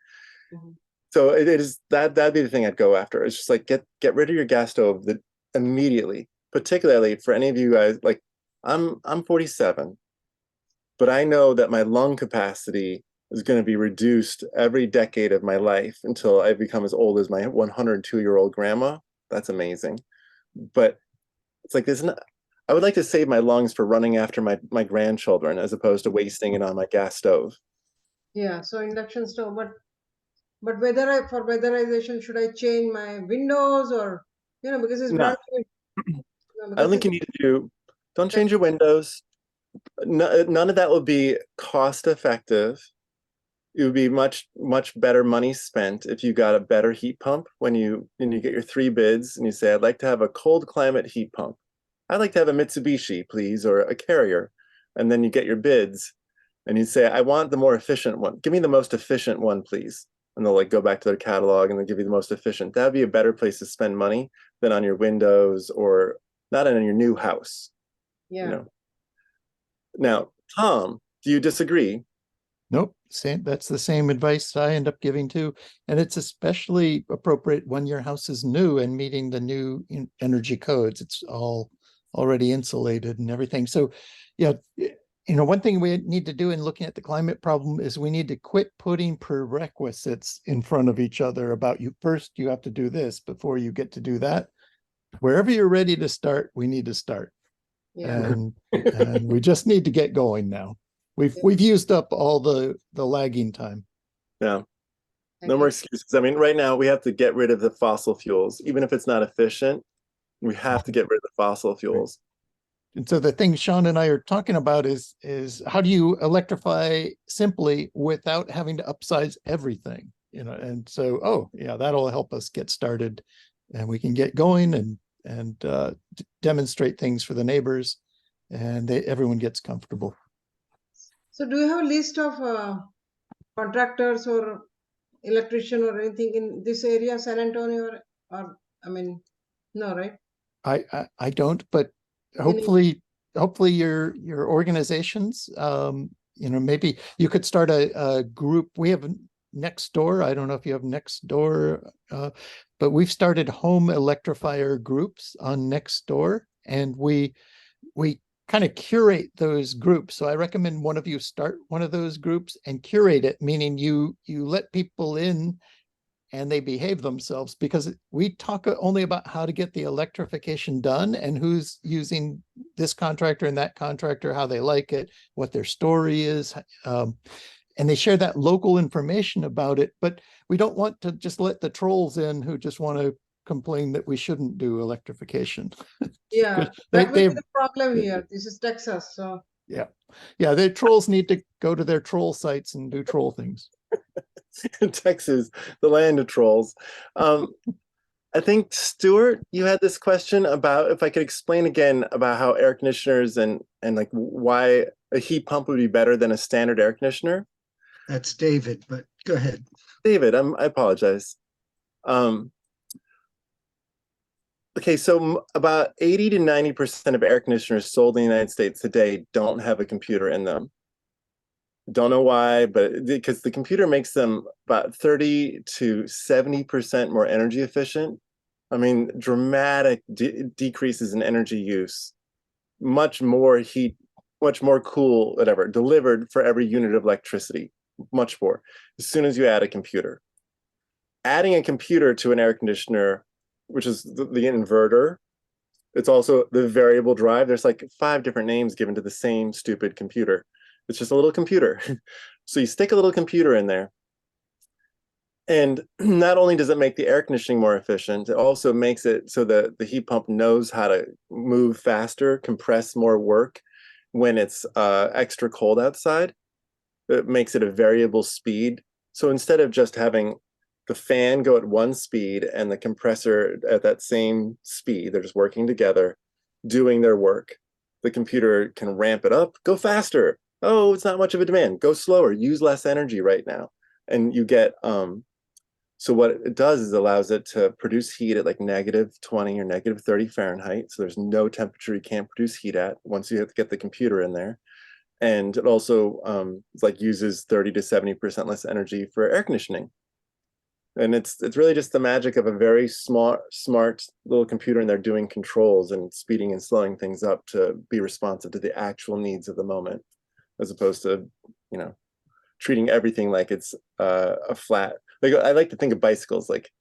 Mm-hmm. So it is that'd be the thing I'd go after. It's just like get rid of your gas stove immediately. Particularly for any of you guys, like I'm 47, but I know that my lung capacity is going to be reduced every decade of my life until I become as old as my 102-year-old grandma. That's amazing. but it's like there's not. I would like to save my lungs for running after my grandchildren as opposed to wasting it on my gas stove. Yeah, so induction stove, but whether for weatherization, should I change my windows or, because it's No, brand new. I don't Because think you need to do. Don't change your windows. None of that will be cost effective. It would be much better money spent if you got a better heat pump when you get your 3 bids and you say, I'd like to have a cold climate heat pump. I'd like to have a Mitsubishi, please, or a Carrier. And then you get your bids and you say, I want the more efficient one. Give me the most efficient one, please. And they'll like go back to their catalog and they'll give you the most efficient. That'd be a better place to spend money than on your windows or not on your new house. yeah. Now, Tom, do you disagree? Nope, same. That's the same advice I end up giving too. And it's especially appropriate when your house is new and meeting the new energy codes. It's all already insulated and everything. So, yeah, one thing we need to do in looking at the climate problem is we need to quit putting prerequisites in front of each other about you. First, you have to do this before you get to do that. Wherever you're ready to start, we need to start. Yeah. And we just need to get going now. We've used up all the lagging time. Yeah. Thank No more you. excuses. I mean, right now we have to get rid of the fossil fuels. Even if it's not efficient, we have to get rid of the fossil fuels. And so the thing Sean and I are talking about is how do you electrify simply without having to upsize everything? And so, oh yeah, that'll help us get started and we can get going and demonstrate things for the neighbors and everyone gets comfortable. So do you have a list of contractors or electrician or anything in this area, San Antonio, or I mean, no, right? I don't, but Any- hopefully your organizations, maybe you could start a group. We have Nextdoor. I don't know if you have Nextdoor, but we've started home electrifier groups on Nextdoor, and we kind of curate those groups. So I recommend one of you start one of those groups and curate it, meaning you let people in and they behave themselves, because we talk only about how to get the electrification done and who's using this contractor and that contractor, how they like it, what their story is. And they share that local information about it, but we don't want to just let the trolls in who just want to complain that we shouldn't do electrification. Yeah, that will be the problem here. This is Texas, so. Yeah, the trolls need to go to their troll sites and do troll things. Texas, the land of trolls. I think, Stuart, you had this question about if I could explain again about how air conditioners and like why a heat pump would be better than a standard air conditioner. That's David, but go ahead. David, I apologize. Okay, so about 80 to 90% of air conditioners sold in the United States today don't have a computer in them. Don't know why, but because the computer makes them about 30 to 70% more energy efficient. I mean, dramatic decreases in energy use, much more heat, much more cool, whatever, delivered for every unit of electricity, much more, as soon as you add a computer. Adding a computer to an air conditioner, which is the inverter, it's also the variable drive. There's like 5 different names given to the same stupid computer. It's just a little computer. So you stick a little computer in there. And not only does it make the air conditioning more efficient, it also makes it so that the heat pump knows how to move faster, compress more work when it's extra cold outside. It makes it a variable speed. So instead of just having the fan go at one speed and the compressor at that same speed, they're just working together, doing their work. The computer can ramp it up, go faster. Oh, it's not much of a demand. Go slower, use less energy right now. And you get, so what it does is allows it to produce heat at like -20 or -30 Fahrenheit. So there's no temperature you can't produce heat at once you have to get the computer in there. And it also like uses 30 to 70% less energy for air conditioning. And it's really just the magic of a very smart little computer in there doing controls and speeding and slowing things up to be responsive to the actual needs of the moment, as opposed to, treating everything like it's a flat. Like I like to think of bicycles like,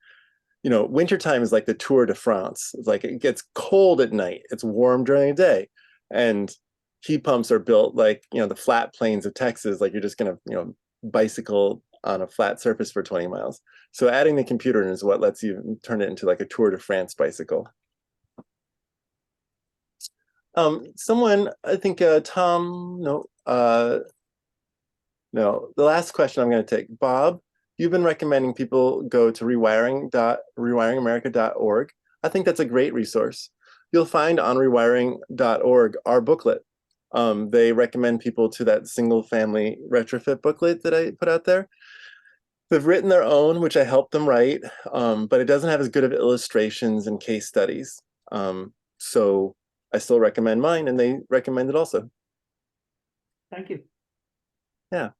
you know, wintertime is like the Tour de France. It's like it gets cold at night, it's warm during the day. And heat pumps are built like, you know, the flat plains of Texas, like you're just gonna, you know, bicycle on a flat surface for 20 miles. So adding the computer in is what lets you turn it into like a Tour de France bicycle. Someone, I think Tom, no, the last question I'm going to take. Bob, you've been recommending people go to rewiringamerica.org. I think that's a great resource. You'll find on rewiring.org our booklet. They recommend people to that single family retrofit booklet that I put out there. They've written their own, which I helped them write, but it doesn't have as good of illustrations and case studies. So I still recommend mine, and they recommend it also. Thank you. Yeah.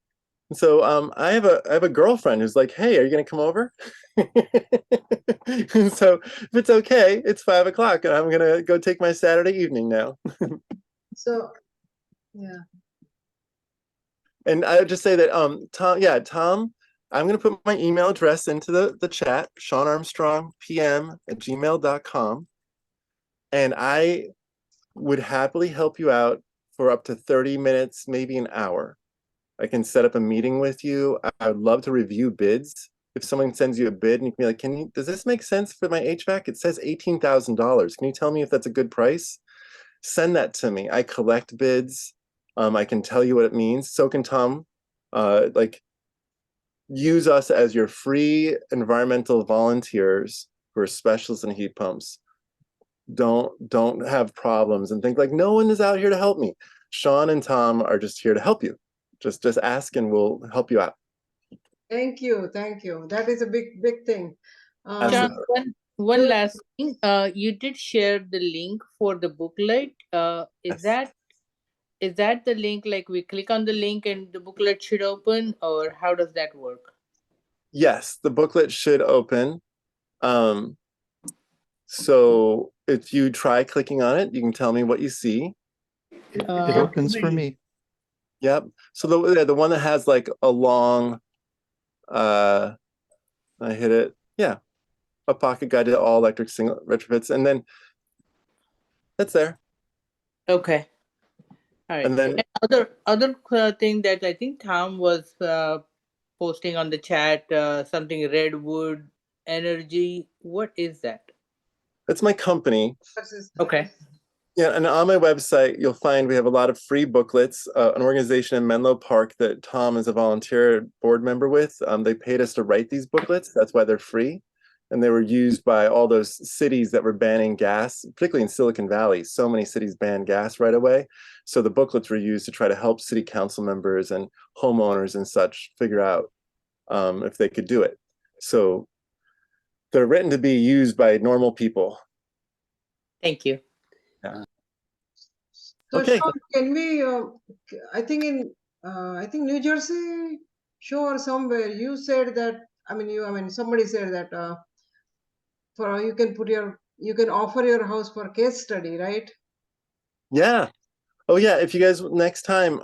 So I have a girlfriend who's like, hey, are you gonna come over? So if it's okay, it's 5 o'clock and I'm gonna go take my Saturday evening now. So, yeah. And I would just say that Tom, I'm gonna put my email address into the chat, SeanArmstrongPM@gmail.com. And I would happily help you out for up to 30 minutes, maybe an hour. I can set up a meeting with you. I would love to review bids. If someone sends you a bid and you can be like, does this make sense for my HVAC? It says $18,000. Can you tell me if that's a good price? Send that to me. I collect bids. I can tell you what it means. So can Tom. Like, use us as your free environmental volunteers who are specialists in heat pumps. Don't have problems and think like no one is out here to help me. Sean and Tom are just here to help you. Just ask and we'll help you out. Thank you. That is a big thing. Absolutely. John, one last thing. You did share the link for the booklet. Is Yes. that the link, like we click on the link and the booklet should open, or how does that work? Yes, the booklet should open. So if you try clicking on it, you can tell me what you see. It Uh, opens for me. Yep. So the one that has like a long, I hit it. Yeah, a pocket guide to all electric single retrofits, and then that's there. Okay. All right. And then Other thing that I think Tom was posting on the chat, something Redwood Energy. What is that? that's my company. Okay. Yeah, and on my website, you'll find we have a lot of free booklets. An organization in Menlo Park that Tom is a volunteer board member with. They paid us to write these booklets. That's why they're free. And they were used by all those cities that were banning gas, particularly in Silicon Valley. So many cities banned gas right away. So the booklets were used to try to help city council members and homeowners and such figure out if they could do it. So they're written to be used by normal people. Thank you. So Okay. Sean, can we? I think New Jersey show or somewhere you said that. Somebody said that you can offer your house for case study, right? Yeah. Oh yeah, if you guys next time,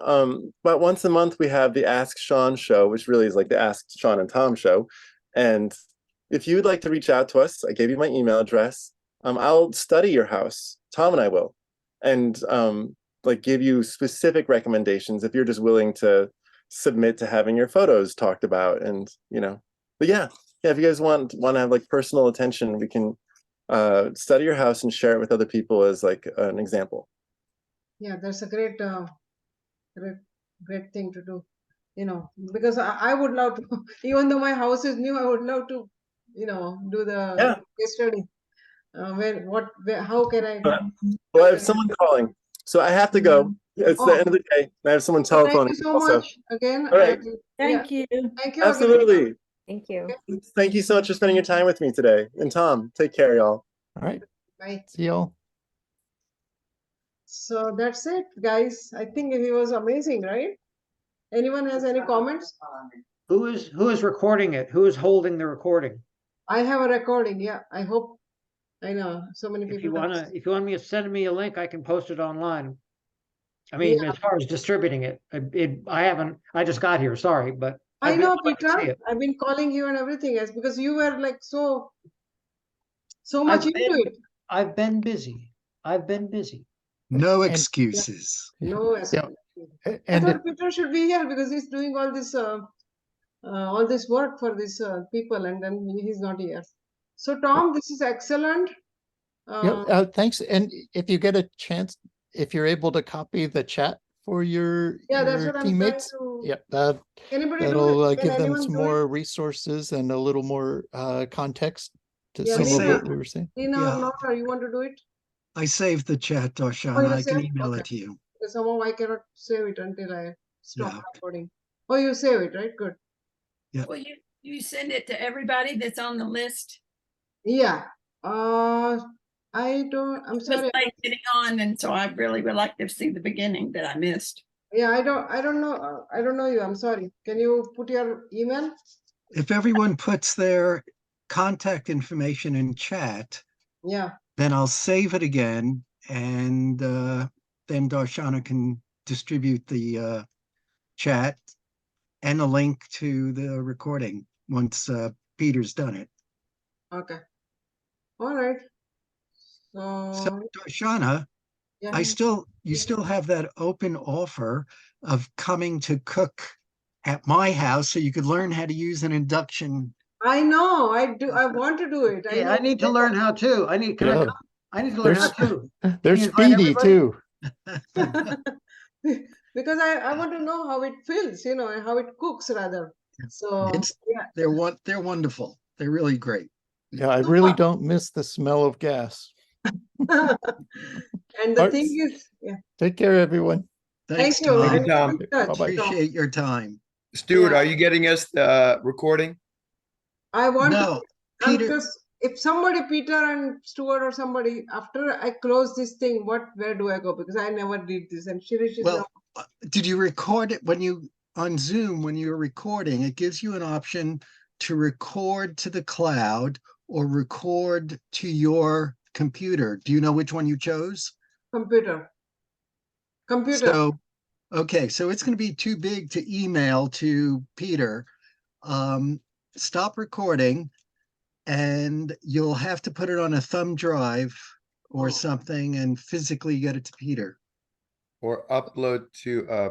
but once a month we have the Ask Sean show, which really is like the Ask Sean and Tom show. And if you would like to reach out to us, I gave you my email address. I'll study your house. Tom and I will, and like give you specific recommendations if you're just willing to submit to having your photos talked about, and But yeah, if you guys want to have like personal attention, we can study your house and share it with other people as like an example. Yeah, that's a great thing to do. Because I would love to, even though my house is new, I would love to, do the case study. How can I? Well, I have someone calling, so I have to go. It's the end of the day. I have someone Thank telephoning. you so also. much again. All right. Thank you. Thank you. Absolutely. Again. Thank you. Thank you so much for spending your time with me today. And Tom, take care, y'all. All right. Bye. See y'all. So that's it, guys. I think it was amazing, right? Anyone has any comments? Who is recording it? Who is holding the recording? I have a recording. Yeah, I hope. I know so many people. If you want me to send me a link, I can post it online. I mean, as far as distributing it, I just got here, sorry, but I know, I'd like to see Peter. it. I've been calling you and everything else because you were like so so much I've into been- it. I've been busy. I've been busy. No And- excuses. No, Yeah. I And thought Peter should be here because he's doing all this work for these people, and then he's not here. So, Tom, this is excellent. yeah, thanks. And if you get a chance, if you're able to copy the chat for your Yeah, that's what I'm trying teammates, to. yeah, that Anybody do that'll it? Can give them anyone some do it? more resources and a little more context to Yeah, some of Lena. what we were saying. Lena Yeah. or Laura, you want to do it? I saved the chat, Oh, Darshana. you I can saved? email Okay. it to you. Because somehow I cannot save it until I stop Yeah. recording. Oh, you save it, right? Good. Well, you send it to everybody that's on the list. Yeah. I don't. I'm It was sorry. late getting on, and so I really would like to see the beginning that I missed. Yeah, I don't know. I don't know you. I'm sorry. Can you put your email? If everyone puts their contact information in chat, Yeah. then I'll save it again, and then Darshana can distribute the chat and a link to the recording once Peter's done it. Okay. All right. So So Darshana, yeah. you still have that open offer of coming to cook at my house so you could learn how to use an induction. I know. I do. I want to do it. Yeah, know. I need to learn how too. I need, can I Yeah. come? I need to learn how There's- too. There's you invite Speedy everybody? too. Because I want to know how it feels, and how it cooks rather. So It's yeah. they're wonderful. They're really great. Yeah, I really don't miss the smell of gas. And the Alright. thing is, yeah. Take care, everyone. Thanks, Thank you. Tom. Thank you, Tom. I'm in touch, Bye-bye. Tom. Appreciate your time. Stuart, Yeah. are you getting us the recording? I want No, to, Peter, because if somebody, Peter and Stuart or somebody, after I close this thing, where do I go? Because I never did this. And Shirish is well, did you record it on Zoom, when you're recording, it gives you an option to record to the cloud or record to your computer. Do you know which one you chose? computer. So, okay, so it's going to be too big to email to Peter. Stop recording and you'll have to put it on a thumb drive or something and physically get it to Peter. Or upload to a